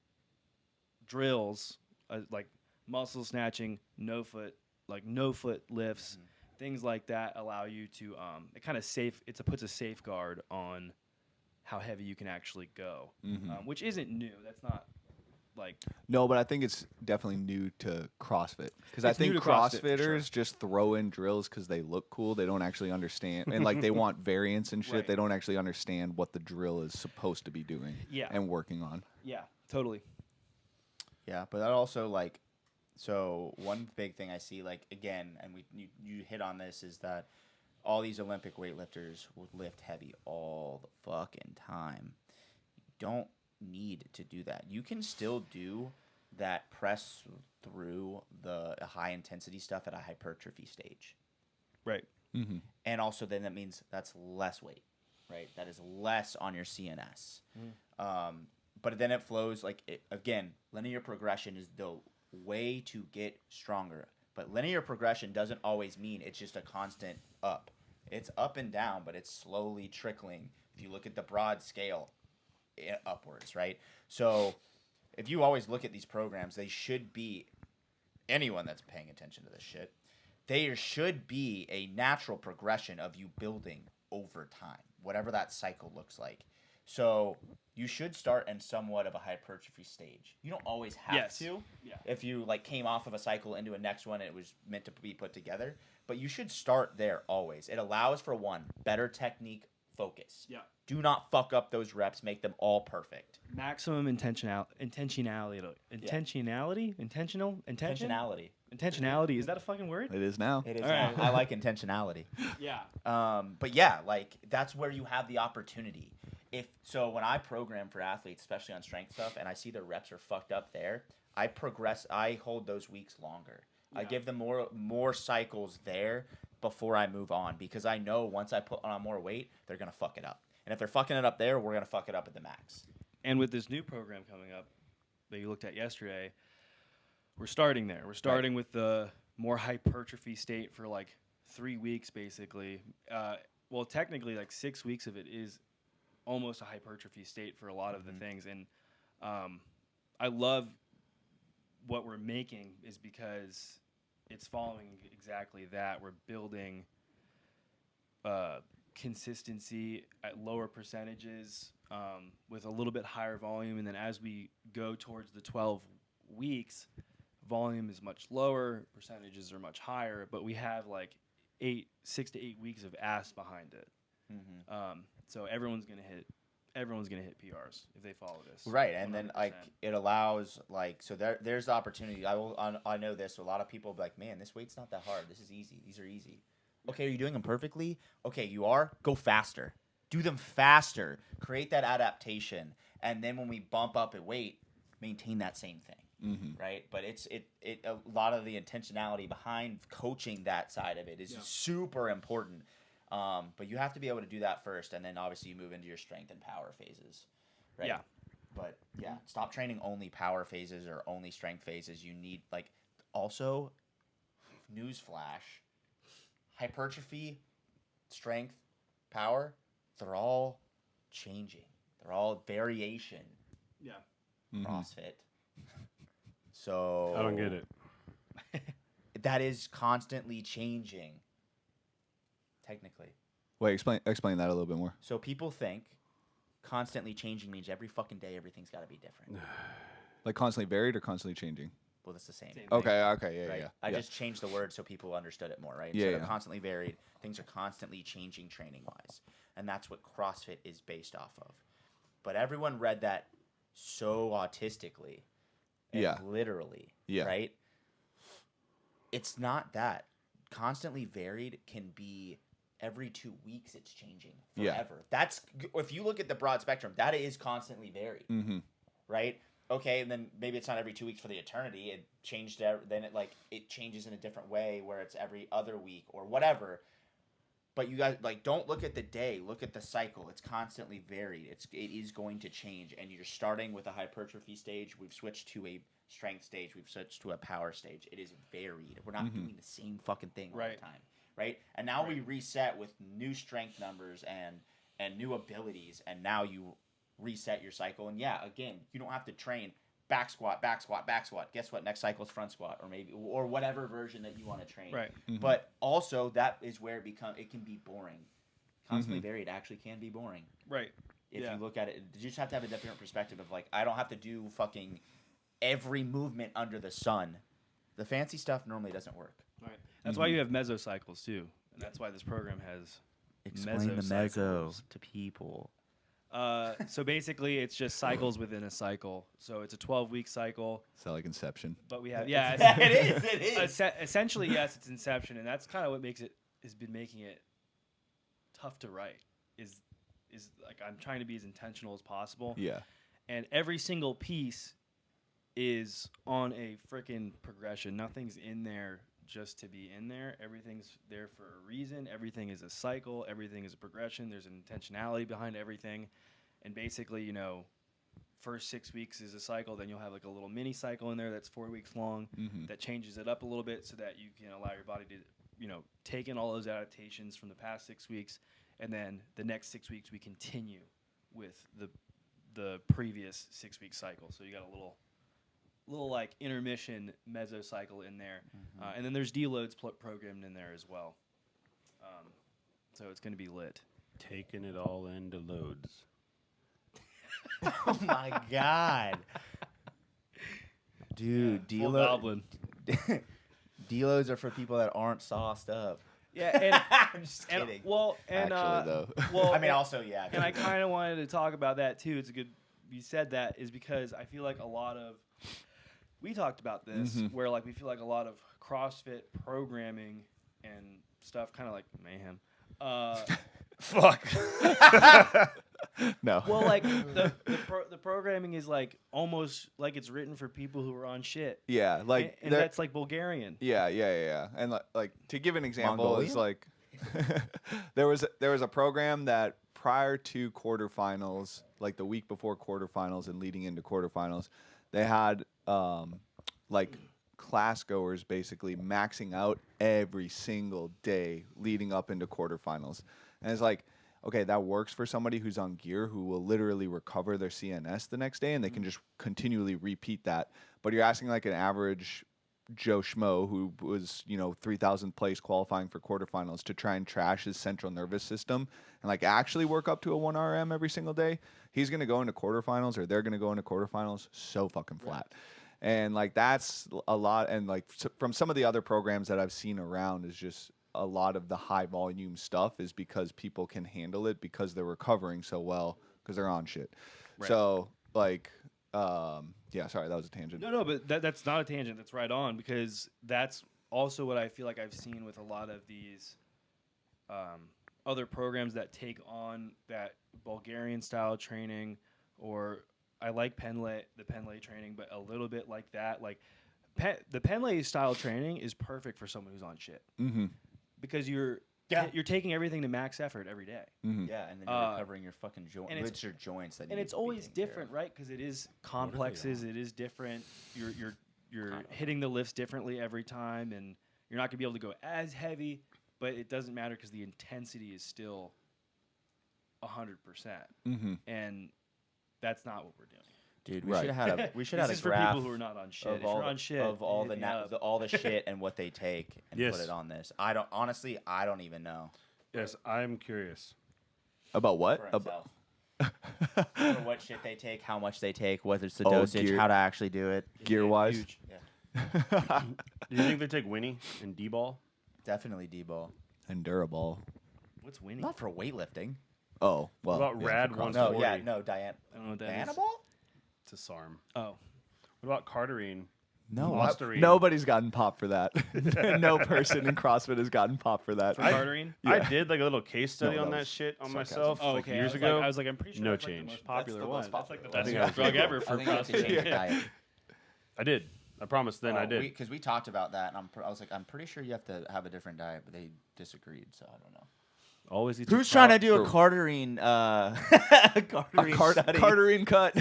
drills, like muscle snatching, no foot lifts, things like that allow you to it kind of puts a safeguard on how heavy you can actually go, which isn't new. That's not like No, but I think it's definitely new to CrossFit, because I It's new think to CrossFit, for CrossFitters sure. just throw in drills because they look cool. They don't actually understand, and like they want variance and shit. Right. They don't actually understand what the drill is supposed to be doing and working on. yeah, totally. Yeah, but that also like, so one big thing I see, like again, and you hit on this, is that all these Olympic weightlifters will lift heavy all the fucking time. You don't need to do that. You can still do that press through the high intensity stuff at a hypertrophy stage. Right. Mm-hmm. And also then that means that's less weight, right? That is less on your CNS. But then it flows again, linear progression is the way to get stronger. But linear progression doesn't always mean it's just a constant up. It's up and down, but it's slowly trickling. If you look at the broad scale, upwards, right? So if you always look at these programs, they should be, anyone that's paying attention to this shit, there should be a natural progression of you building over time, whatever that cycle looks like. So you should start in somewhat of a hypertrophy stage. You don't always have to. Yeah. If you came off of a cycle into a next one and it was meant to be put together, but you should start there always. It allows for better technique focus. Yeah. Do not fuck up those reps. Make them all perfect. Maximum intentionality. Intentionality. Is that a fucking word? It is now. It is. All right. I like intentionality. Yeah. But yeah, that's where you have the opportunity. When I program for athletes, especially on strength stuff, and I see their reps are fucked up there, I hold those weeks longer. Yeah. I give them more cycles there before I move on, because I know once I put on more weight, they're gonna fuck it up. And if they're fucking it up there, we're gonna fuck it up at the max. And with this new program coming up that you looked at yesterday, we're starting there. We're starting with the more hypertrophy state for 3 weeks, basically. Well, technically, 6 weeks of it is almost a hypertrophy state for a lot of the things. And I love what we're making is because it's following exactly that. We're building consistency at lower percentages with a little bit higher volume. And then as we go towards the 12 weeks, volume is much lower, percentages are much higher, but we have 6 to 8 weeks of ass behind it. So everyone's gonna hit PRs if they follow this. Right, and 100%. Then it allows so there's the opportunity. I know this. A lot of people be like, man, this weight's not that hard. This is easy. These are easy. Okay, are you doing them perfectly? Okay, you are. Go faster. Do them faster. Create that adaptation, and then when we bump up in weight, maintain that same thing. Right, but it's a lot of the intentionality behind coaching that side of it is super important. But you have to be able to do that first, and then obviously you move into your strength and power phases, right? Yeah. But yeah, stop training only power phases or only strength phases. You need also, newsflash, hypertrophy, strength, power, they're all changing. They're all variation. Yeah. CrossFit. So I don't get it. That is constantly changing. Technically. Wait, explain that a little bit more. So people think constantly changing means every fucking day everything's got to be different. Constantly varied or constantly changing? Well, that's the same. Okay, yeah, Right? yeah. I just changed the word so people understood it more, right? Yeah, Instead of yeah. constantly varied, things are constantly changing training-wise. And that's what CrossFit is based off of. But everyone read that so autistically. And Yeah. literally. Yeah. Right? It's not that. Constantly varied can be every 2 weeks it's changing forever. Yeah. That's, if you look at the broad spectrum, that is constantly varied. Right? Okay, and then maybe it's not every 2 weeks for the eternity. It changed, then it changes in a different way where it's every other week or whatever. But you guys don't look at the day, look at the cycle. It's constantly varied. It is going to change, and you're starting with a hypertrophy stage. We've switched to a strength stage. We've switched to a power stage. It is varied. We're not doing the same fucking thing all the time, right? And now we reset with new strength numbers and new abilities, and now you reset your cycle. And yeah, again, you don't have to train back squat, back squat, back squat. Guess what? Next cycle is front squat, or whatever version that you want to train. Right. But also that is where it can be boring. Constantly varied actually can be boring. Right. If you look at it, you just have to have a different perspective of I don't have to do fucking every movement under the sun. The fancy stuff normally doesn't work. Right. That's why you have mesocycles too, and that's why this program has Explain the meso to people. So basically, it's just cycles within a cycle. So it's a 12-week cycle. So Inception. But we have It is. Essentially, yes, it's Inception, and that's kind of what has been making it tough to write. Is I'm trying to be as intentional as possible. Yeah. And every single piece is on a freaking progression. Nothing's in there just to be in there. Everything's there for a reason. Everything is a cycle. Everything is a progression. There's an intentionality behind everything. And basically, you know, first 6 weeks is a cycle. Then you'll have like a little mini cycle in there that's 4 weeks long that changes it up a little bit so that you can allow your body to, you know, take in all those adaptations from the past 6 weeks. And then the next 6 weeks we continue with the previous 6 week cycle. So you got a little like intermission mesocycle in there, and then there's deloads programmed in there as well. So it's going to be lit. Taking it all into loads. Oh my god, dude! Full goblin. Deloads are for people that aren't sauced up. Yeah, and I'm just kidding. Actually, though. well, I mean, also, yeah. and I kind of wanted to talk about that too. It's a good you said that is because I feel like a lot of we talked about this where like we feel like a lot of CrossFit programming and stuff kind of like mayhem. Fuck. No. Well, like the programming is like almost like it's written for people who are on shit. Yeah, like and that's like Bulgarian. Yeah. And like to give an example is like there was a program that prior to quarterfinals, like the week before quarterfinals and leading into quarterfinals, they had like class goers basically maxing out every single day leading up into quarterfinals. And it's like, okay, that works for somebody who's on gear who will literally recover their CNS the next day and they can just continually repeat that. But you're asking like an average Joe Schmo who was, 3,000th place qualifying for quarterfinals to try and trash his central nervous system and like actually work up to a 1 RM every single day. He's going to go into quarterfinals or they're going to go into quarterfinals so fucking flat. And like that's a lot. And like from some of the other programs that I've seen around is just a lot of the high volume stuff is because people can handle it because they're recovering so well because they're on shit. Right. So like, yeah, sorry, that was a tangent. No, but that's not a tangent. That's right on because that's also what I feel like I've seen with a lot of these other programs that take on that Bulgarian style training, or I like the Penlay training, but a little bit like that. Like the Penlay style training is perfect for someone who's on shit because you're taking everything to max effort every day. Yeah, and then you're recovering your fucking joints. And it's your joints that. And it's always different, right? Because it is complexes. It is different. You're hitting the lifts differently every time, and you're not gonna be able to go as heavy, but it doesn't matter because the intensity is still 100%, and that's not what we're doing. Dude, we should have had a this is is for graph people who are not on shit. of If you're on shit, of all hit me up. all the shit and what they take and Yes. put it on this. I don't even know. Yes, I'm curious. About what? For himself. For what shit they take, how much they take, whether it's the dosage, gear. how to actually do it. Gear wise? Huge. Yeah. Do you think they take Winnie and D-ball? Definitely D-ball. And Duraball. What's winning? Not for weightlifting. Oh, well. What about Rad for ones? No, 40. yeah, no, Diane. I don't know what that is. Dianabol? It's a SARM. Oh, What about Carterine? No. Osterine? Nobody's gotten popped for that. No person in CrossFit has gotten popped for that. for Carterine? I did like a little case study No, on that that was shit on sarcasm. myself Oh, like okay. years I ago. was like, I'm pretty sure No that's like change. the most popular the one. most That's like the popular best one. drug ever for I think you have to change CrossFit. your diet. I did. I promised then I did. Because we talked about that, and I was like, I'm pretty sure you have to have a different diet, but they disagreed, so I don't know. Always eat Who's your trying to do a crop- Carterine, Carterine study? Carterine cut.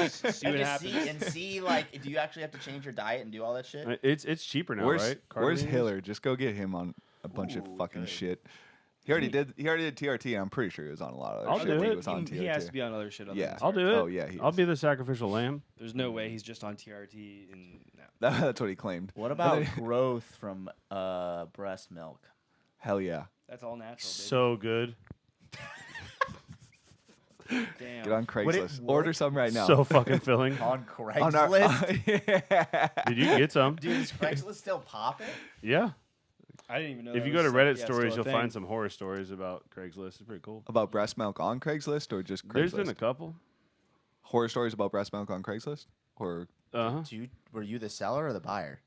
See what happens. see, like, do you actually have to change your diet and do all that shit? It's cheaper now, Where's right? Where's Carterine is? Hiller? Just go get him on a bunch of Ooh, fucking good. shit. He already did TRT, and I'm pretty sure he was on a lot of other I'll shit. do when He it. was on He has TRT. to be on other shit. Other Yeah. than I'll do it. Oh, yeah, he I'll is. be the sacrificial lamb. There's no way he's just on TRT and no. That's what he claimed. What about growth from breast milk? Hell yeah. That's all natural. Baby. So good. Damn. Get on Would it Craigslist. work? Order some right now. So fucking filling. On On Craigslist? yeah. Did you get some? Dude, is Craigslist still popping? Yeah. I didn't even know. If that you go to was, Reddit yeah, still stories, a you'll thing. find some horror stories about Craigslist. It's pretty cool. About breast milk on Craigslist or just Craigslist? There's been a couple. Horror stories about breast milk on Craigslist? Or Uh-huh. Were you the seller or the buyer?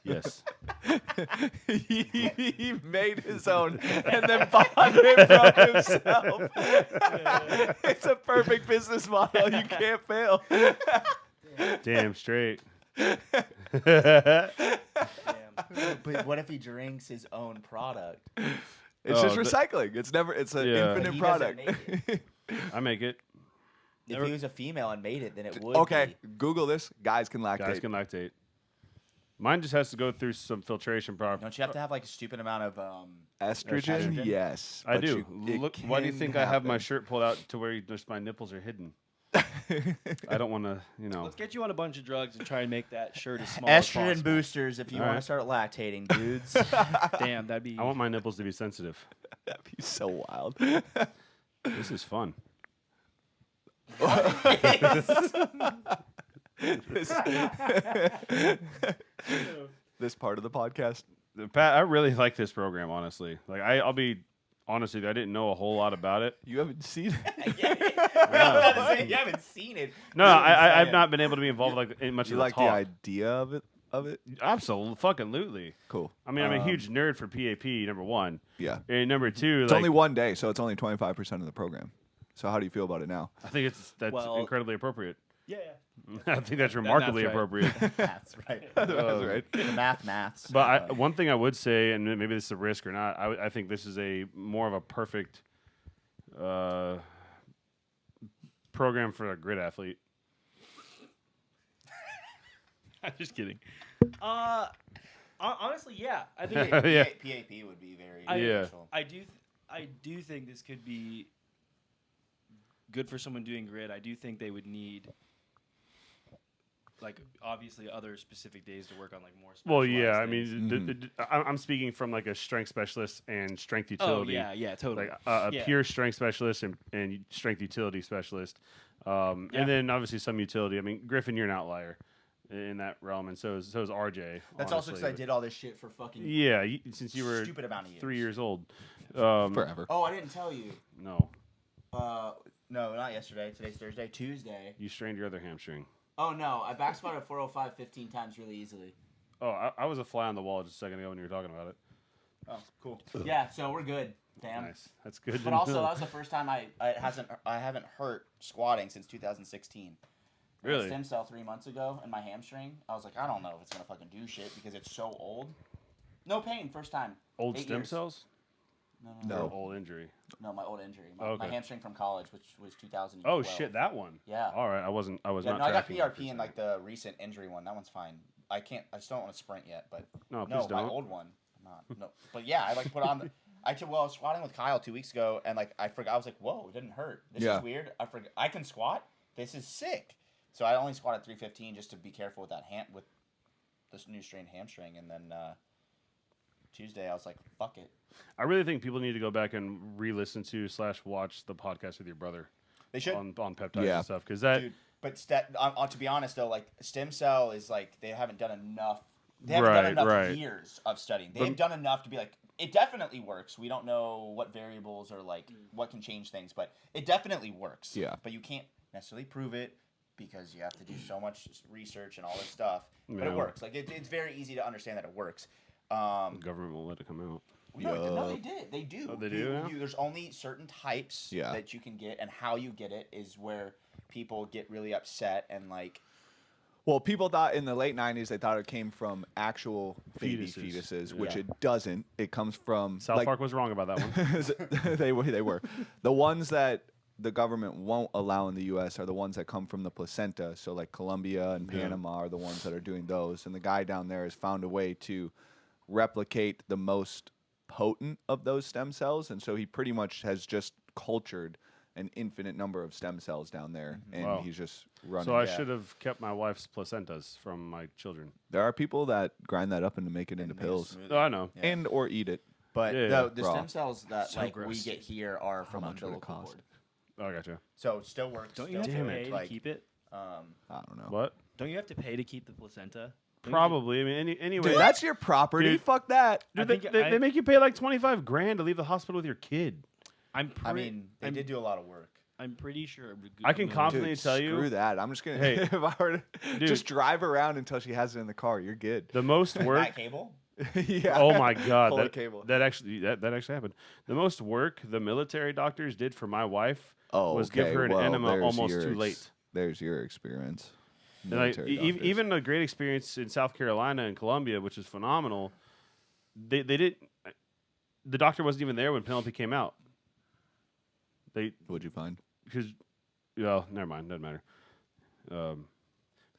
Yes. he made his own and then bought it from himself. It's a perfect business model. You can't fail. Damn straight. Damn. But what if he drinks his own product? It's just Oh, recycling. It's never. It's an Yeah. But infinite he product. doesn't make I make it. If he was a female and made it, then it would Okay, be. Google this. Guys can lactate. Guys can lactate. Mine just has to go through some filtration process. Don't you have to have like a stupid amount of Estrogen, Estrogen? yes. I but do. it Look, why do you can think I have my happen. shirt pulled out to where just my nipples are hidden? I don't want to, Let's get you on a bunch of drugs and try and make that shirt as small as estrogen possible. boosters if you want to Alright. start lactating, dudes. Damn, that'd be. I want my nipples to be sensitive. That'd be so wild. This is fun. This part of the podcast. Pat, I really like this program, honestly. Like, I'll be honest with you, I didn't know a whole lot about it. You haven't seen it. You haven't seen it. No, I've not been able to be involved like in much You of like the the talk. idea of it? Absolutely, fucking lootly. Cool. I mean, I'm a huge nerd for PAP. Number one, Yeah. and number two, It's like, only one day, so it's only 25% of the program. So how do you feel about it now? I think that's Well- incredibly appropriate. Yeah. I think that's remarkably right. appropriate. That's right. That's right. The maths. But one thing I would say, and maybe this is a risk or not, I think this is a more of a perfect program for a grid athlete. I'm just kidding. Honestly, yeah. I think. It, Yeah. PAP would be very Yeah. beneficial. I do think this could be good for someone doing grid. I do think they would need, like, obviously other specific days to work on like more. Well, yeah. I specialized things. mean, I'm speaking from like a strength specialist and strength utility. Oh yeah, totally. Like a Yeah. pure strength specialist and strength utility specialist, Yeah. and then obviously some utility. I mean, Griffin, you're an outlier in that realm, and so is RJ. That's also because I honestly. did all this shit for fucking Yeah, since you were stupid amount of years. 3 years old. Forever. Oh, I didn't tell you. No, No, not yesterday. Today's Thursday. Tuesday. you strained your other hamstring. Oh no, I back squatted 405 15 times really easily. Oh, I was a fly on the wall just a second ago when you were talking about it. Oh, cool. Yeah, so we're good. Damn. Nice, that's good. But also, that was the first time I haven't hurt squatting since 2016. I had a Really? stem cell 3 months ago in my hamstring. I was like, I don't know if it's gonna fucking do shit because it's so old. No pain, first time. Old 8 stem years. cells. No. Or old injury. No, my old injury. My Okay. hamstring from college, which was 2012. Oh shit, that one. Yeah. All right, I was Yeah, not. no, I got tracking that for a PRP in like the recent injury one. That one's fine. I just don't want to sprint yet, but No, no, please my don't. old one. I'm not. No, but yeah, I like put on the. I was squatting with Kyle 2 weeks ago, and like I forgot. I was like, whoa, it didn't hurt. This Yeah. is weird. I forgot. I can squat. This is sick. So I only squatted 315 just to be careful with that with this new strained hamstring, and then Tuesday I was like, fuck it. I really think people need to go back and re-listen to / watch the podcast with your brother They should. on peptides Yeah. and stuff because that. Dude, but to be honest though, like stem cell is like they haven't done enough. They haven't done enough Right. years of studying. They've done enough to be like, it definitely works. We don't know what variables or like what can change things, but it definitely works. Yeah. But you can't necessarily prove it because you have to do so much research and all this stuff. But Yeah. it works. Like it's very easy to understand that it works. The government won't let it come out. No, they did. They do. Oh, they do now? There's only certain types Yeah. that you can get, and how you get it is where people get really upset and like. Well, people thought in the late 90s they thought it came from actual baby Fetuses. fetuses, which Yeah. it doesn't. It comes from South Park was wrong about that one. they were. The ones that the government won't allow in the U.S. are the ones that come from the placenta. So like Colombia and Yeah. Panama are the ones that are doing those. And the guy down there has found a way to replicate the most potent of those stem cells. And so he pretty much has just cultured an infinite number of stem cells down there. And Wow. he's just running. So I Yeah. should have kept my wife's placentas from my children. There are people that grind that up and make it into make a pills smoothie. Oh, I know. Yeah. and or eat it. But Yeah, the raw. stem cells that So like we gross. get here are from much would it umbilical cost? cord. Oh, I gotcha. So it still works. Don't you have still to Damn pay it. to like, keep it? I don't know. What? Don't you have to pay to keep the placenta? Don't you Probably. I mean, anyway. Dude, that's your property. Dude. Fuck that. Dude, I they, think they, I- they make you pay like $25,000 to leave the hospital with your kid. I'm I mean, they did do a lot of work. I'm pretty sure. I can mean, confidently Dude, tell you- Screw that. I'm just gonna. Hey, if I were to dude. just drive around until she has it in the car, you're good. The most work. That cable? Yeah. Oh my God, Pull the that, cable. that actually happened. The most work the military doctors did for my wife Oh, was give okay, her an well, enema there's almost your too late. There's your experience. military doctors. even a great experience in South Carolina and Columbia, which is phenomenal. They didn't. The doctor wasn't even there when Penelope came out. What'd you find? Because, well, never mind, doesn't matter.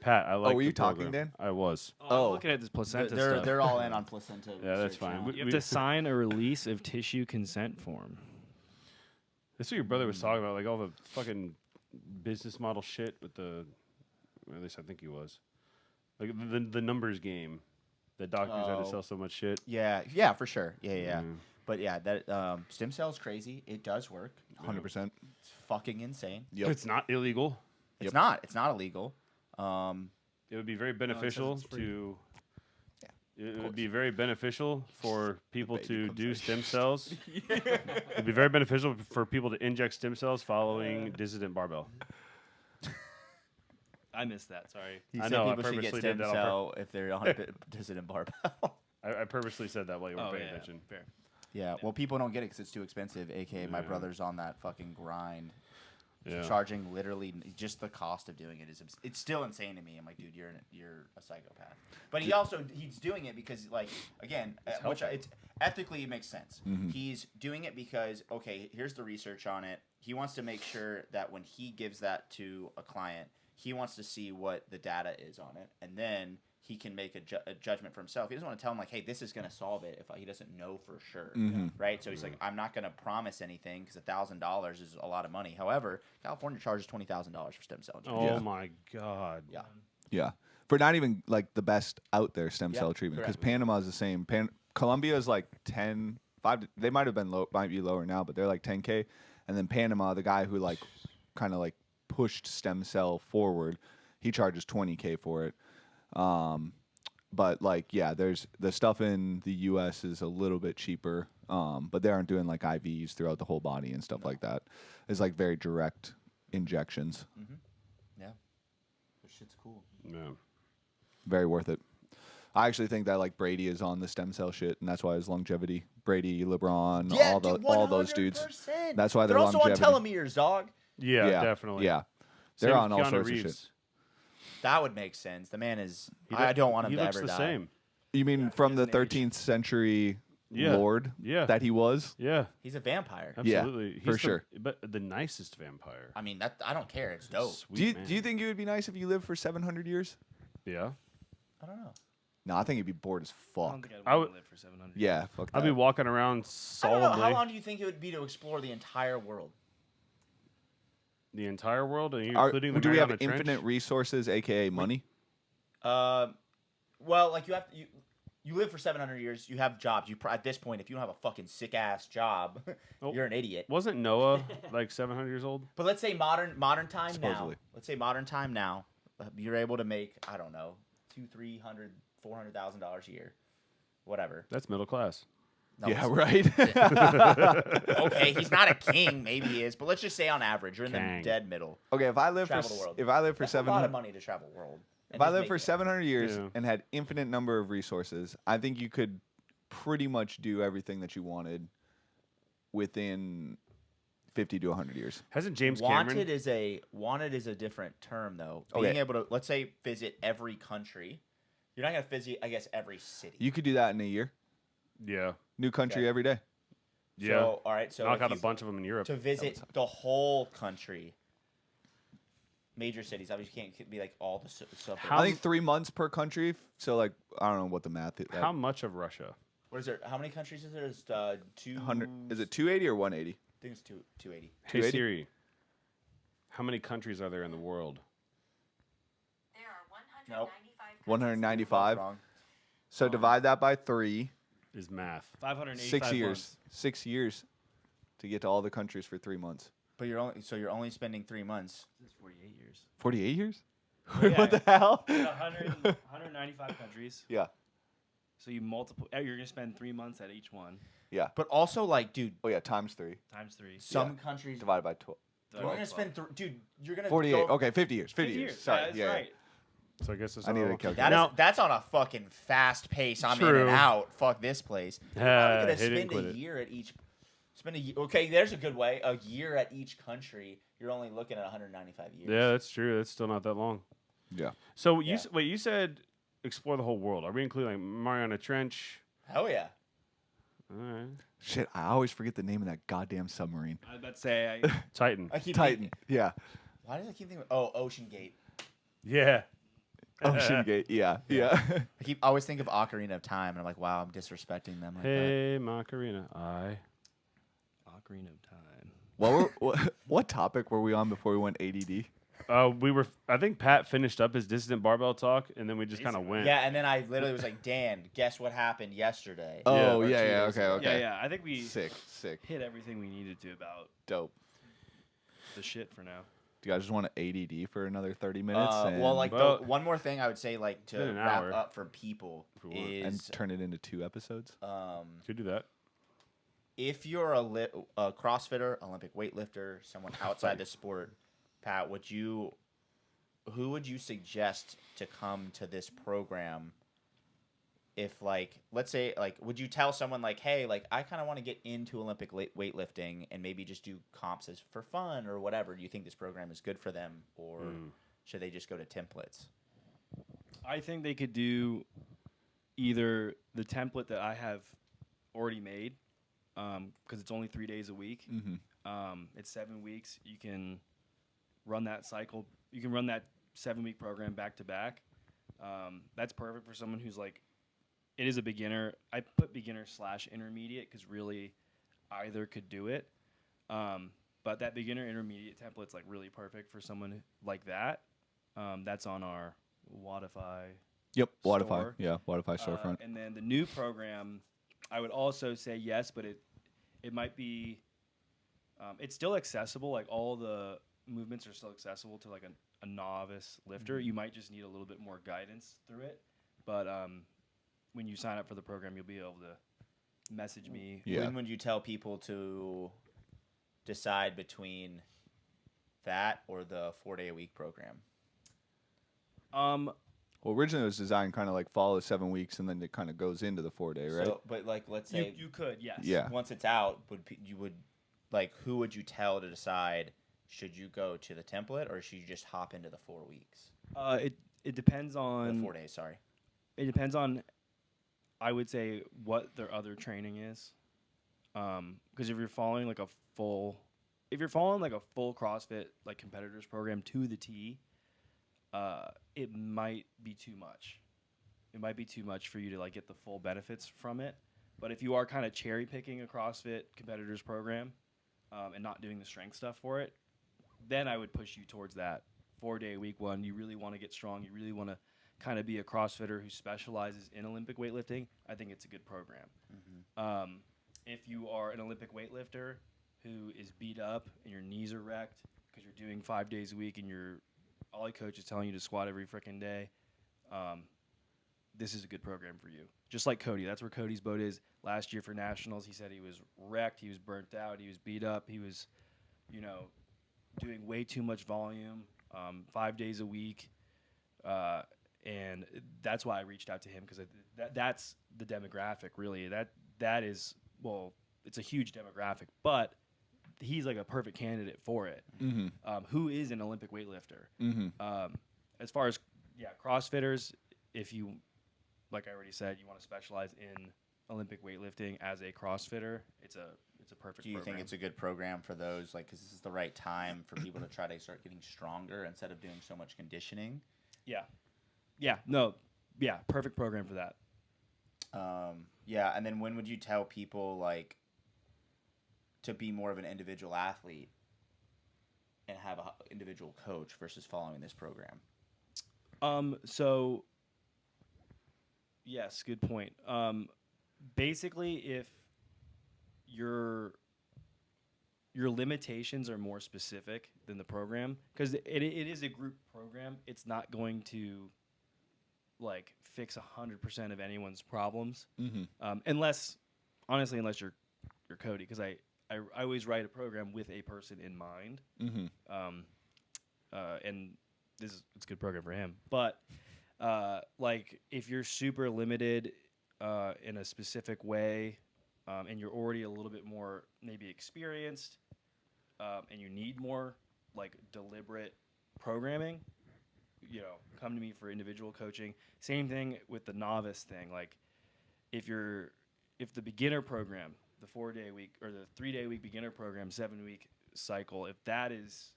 Pat, I like. were the you talking, program. Dan? I was. Oh, I'm looking at this placenta stuff. They're all in on placenta. Yeah, that's research fine. now. You have to sign a release of tissue consent form. That's what your brother was talking about, like all the fucking business model shit with the. At least I think he was. Like the numbers game, that doctors had to sell so much shit. Yeah, for sure. Yeah. Mm. But yeah, that stem cells crazy. It does work. 100%. It's fucking insane. Yep. It's not illegal. It's not. It's not illegal. It would be very beneficial it's free. to. Yeah, It would be very beneficial for people baby to comes do out. stem cells. It'd be very beneficial for people to inject stem cells following Dissident Barbell. I missed that. Sorry. He I said know, I people should get purposely stem did that on cell if they're on a dissident barbell. I purposely said that while you weren't paying attention. Fair. Yeah, well, people don't get it because it's too expensive. AKA, my Yeah. brother's on that fucking grind, Yeah. charging literally just the cost of doing it is. It's still insane to me. I'm like, dude, you're a psychopath. But he's doing it because, like, again, it's ethically it makes sense. Mhm. He's doing it because here's the research on it. He wants to make sure that when he gives that to a client, he wants to see what the data is on it, and then he can make a judgment for himself. He doesn't want to tell him, like, hey, this is going to solve it if he doesn't know for sure, Mhm. right? So he's like, I'm not going to promise anything because $1,000 is a lot of money. However, California charges $20,000 for stem cell injection. Oh Yeah. my god. Yeah. Yeah. For not even like the best out there stem Yeah, cell treatment, because correct. Panama is the same. Colombia is like 5. They might have been might be lower now, but they're like 10K. And then Panama, the guy who like kind of like pushed stem cell forward, he charges 20K for it. But like, yeah, there's the stuff in the U.S. is a little bit cheaper, but they aren't doing like IVs throughout the whole body and stuff like that. It's like very direct injections. Yeah. This shit's cool. Yeah. Very worth it. I actually think that like Brady is on the stem cell shit, and that's why his longevity. Brady, LeBron, all those dudes. 100%. That's why they're their also longevity. on telomeres, dog. Yeah, definitely. Yeah, they're Same on all with Keanu sorts of Reeves. shit. That would make sense. The man is. He I look- don't want him he to looks ever the die. same. You mean from the doesn't age. 13th century Yeah. lord Yeah. that he was? Yeah, He's a vampire. Yeah, absolutely. for He's sure. But the nicest vampire. I mean, I don't care. It's dope. Sweet Do you man. think it would be nice if you lived for 700 years? Yeah. I don't know. No, I think he'd be bored as I don't fuck. think I I'd would- want to live for 700 Yeah, years. fuck that. I'd be walking around I don't know. solemnly How long do you think it would be to explore the entire world? the entire world, and do including the we have Mariana Trench? infinite resources, aka money? Well, like you live for 700 years. You have jobs. At this point, if you don't have a fucking sick ass job, Oh. you're an idiot. Wasn't Noah like 700 years old? But let's say modern time Supposedly. now. Let's say modern time now. You're able to make $200,000, $300,000, $400,000 a year, whatever. That's middle class. No, Yeah, it's- right. Okay, he's not a king. Maybe he is, but let's just say on average, you're in King. the dead middle. Okay, if I live for Travel the world. if I live for That's a lot 700 of money to travel the world. if and I just lived make for it. 700 years Yeah. and had infinite number of resources, I think you could pretty much do everything that you wanted within 50 to 100 years. Hasn't James wanted Cameron? is a different term though. Okay. Being able to, let's say, visit every country. You're not gonna visit, I guess, every city. You could do that in a year. Yeah. New country Okay. every day. Yeah. So, all right. So Knock if out a you- bunch of them in Europe. to visit the whole country. Major cities. Obviously, can't be like all the stuff. How- I think 3 months per country. So like I don't know what the math is. How much of Russia? What is there? How many countries is there? It's 100 is it 280 or 180? I think it's 280. Hey 280? Siri, how many countries are there in the world? There are Nope. 195 195. Wrong. So divide that by 3. Is math. 585 6 years. months. 6 years to get to all the countries for 3 months. But you're only spending 3 months. This is 48 years. 48 years? Well, yeah. What the hell? 195 countries. Yeah. So you multiple. You're gonna spend 3 months at each one Yeah. But also, like, dude, Oh yeah, times 3 times 3. some countries. divided by 12. You're only gonna spend, dude. You're gonna 48. Go, Okay, 50 years. 50 years. Sorry. Yeah, that's yeah. right. So I guess it's I need all- to calculate. That Now- is, that's on a fucking fast pace. I'm in True. and out. Fuck this place. You're probably gonna hit it and spend quit a it. year at each. Spend a year. Okay, there's a good way. A year at each country. You're only looking at 195 years. Yeah, that's true. That's still not that long. Yeah. So Yeah. you said explore the whole world. Are we including like Mariana Trench? Hell yeah. All right. Shit, I always forget the name of that goddamn submarine. I was about to say, Titan. I keep Titan. thinking- Yeah. why does I keep thinking? Oh, Ocean Gate. Yeah. Ocean Gate. Yeah. Yeah. Yeah. I always think of Ocarina of Time, and I'm like, wow, I'm disrespecting them like that. Hey, Macarena. Ocarina of Time. What topic were we on before we went ADD? We were. I think Pat finished up his Dissident Barbell talk, and then we just kind of went. Yeah, and then I literally was like, Dan, guess what happened yesterday? Oh, Or 2 yeah, days okay, ago. okay. Yeah, I think we Sick. hit everything we needed to about Dope. the shit for now. Do you guys just want to ADD for another 30 minutes? Well, like Well, one more thing I would say, like been to an wrap hour. up for people If we want. and is, turn it into 2 episodes? Could do that. if you're a CrossFitter, Olympic weightlifter, someone outside the sport, Pat, who would you suggest to come to this program? If like, let's say, like, would you tell someone like, hey, like, I kind of want to get into Olympic weightlifting and maybe just do comps as for fun or whatever? Do you think this program is good for them, or should they just go to templates? I think they could do either the template that I have already made, because it's only 3 days a week. Mm-hmm. It's 7 weeks. You can run that cycle. You can run that 7-week program back to back. That's perfect for someone who's like, it is a beginner. I put beginner/intermediate because really either could do it. But that beginner intermediate template's like really perfect for someone like that. That's on our Wodify. Yep. Wodify. Store. Yeah. Wodify storefront. And then the new program, I would also say yes, but it might be, it's still accessible. Like all the movements are still accessible to like a novice lifter. You might just need a little bit more guidance through it. But when you sign up for the program, you'll be able to message me. Yeah. When would you tell people to decide between that or the 4-day-a-week program? Well, originally it was designed kind of like follow 7 weeks and then it kind of goes into the 4-day, right? So, but like, let's say You could, yes. Yeah. once it's out, who would you tell to decide? Should you go to the template or should you just hop into the 4 weeks? It depends The on 4 days, sorry. It depends on, I would say, what their other training is. Because if you're following like a full CrossFit like competitors program to the T, it might be too much. It might be too much for you to like get the full benefits from it. But if you are kind of cherry picking a CrossFit competitors program, and not doing the strength stuff for it, then I would push you towards that 4-day-a-week one. You really want to get strong. You really want to kind of be a CrossFitter who specializes in Olympic weightlifting. I think it's a good program. If you are an Olympic weightlifter who is beat up and your knees are wrecked because you're doing 5 days a week and your ollie coach is telling you to squat every freaking day, this is a good program for you. Just like Cody. That's where Cody's boat is. Last year for nationals, he said he was wrecked. He was burnt out. He was beat up. He was, doing way too much volume, 5 days a week. And that's why I reached out to him, because that's the demographic, really. That is, well, it's a huge demographic, but he's like a perfect candidate for it. Who is an Olympic weightlifter? As far as CrossFitters, if you, like I already said, you want to specialize in Olympic weightlifting as a CrossFitter, it's a perfect. Do you think it's a good program for those? Like, because this is the right time for people to try to start getting stronger instead of doing so much conditioning. Perfect program for that. And then when would you tell people like to be more of an individual athlete and have an individual coach versus following this program? So yes, good point. Basically, if your limitations are more specific than the program, because it is a group program, it's not going to like fix 100% of anyone's problems, unless you're Cody, because I always write a program with a person in mind, and it's a good program for him. But like if you're super limited in a specific way, and you're already a little bit more maybe experienced, and you need more like deliberate programming, come to me for individual coaching. Same thing with the novice thing. Like, if the beginner program, the 4-day week or the 3-day week beginner program, 7-week cycle, if that is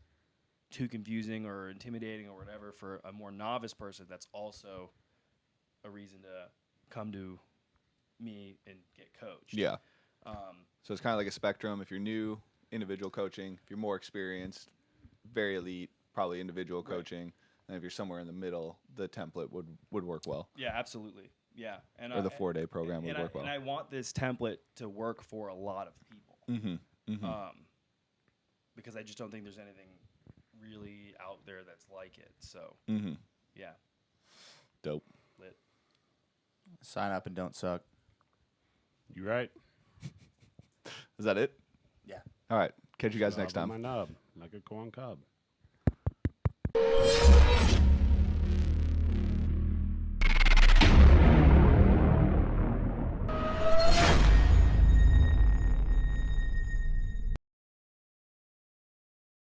too confusing or intimidating or whatever for a more novice person, that's also a reason to come to me and get coached. Yeah. So it's kind of like a spectrum. If you're new, individual coaching. If you're more experienced, very elite, probably individual coaching. And if you're somewhere in the middle, the template would work well. Yeah, absolutely. Yeah, and Or the 4-day program would work well. And I want this template to work for a lot of people. Because I just don't think there's anything really out there that's like it. So yeah, Dope. lit. Sign up and don't suck. You right? Is that it? Yeah. All right. Catch you guys Slob next on time. my knob, like a corn cob.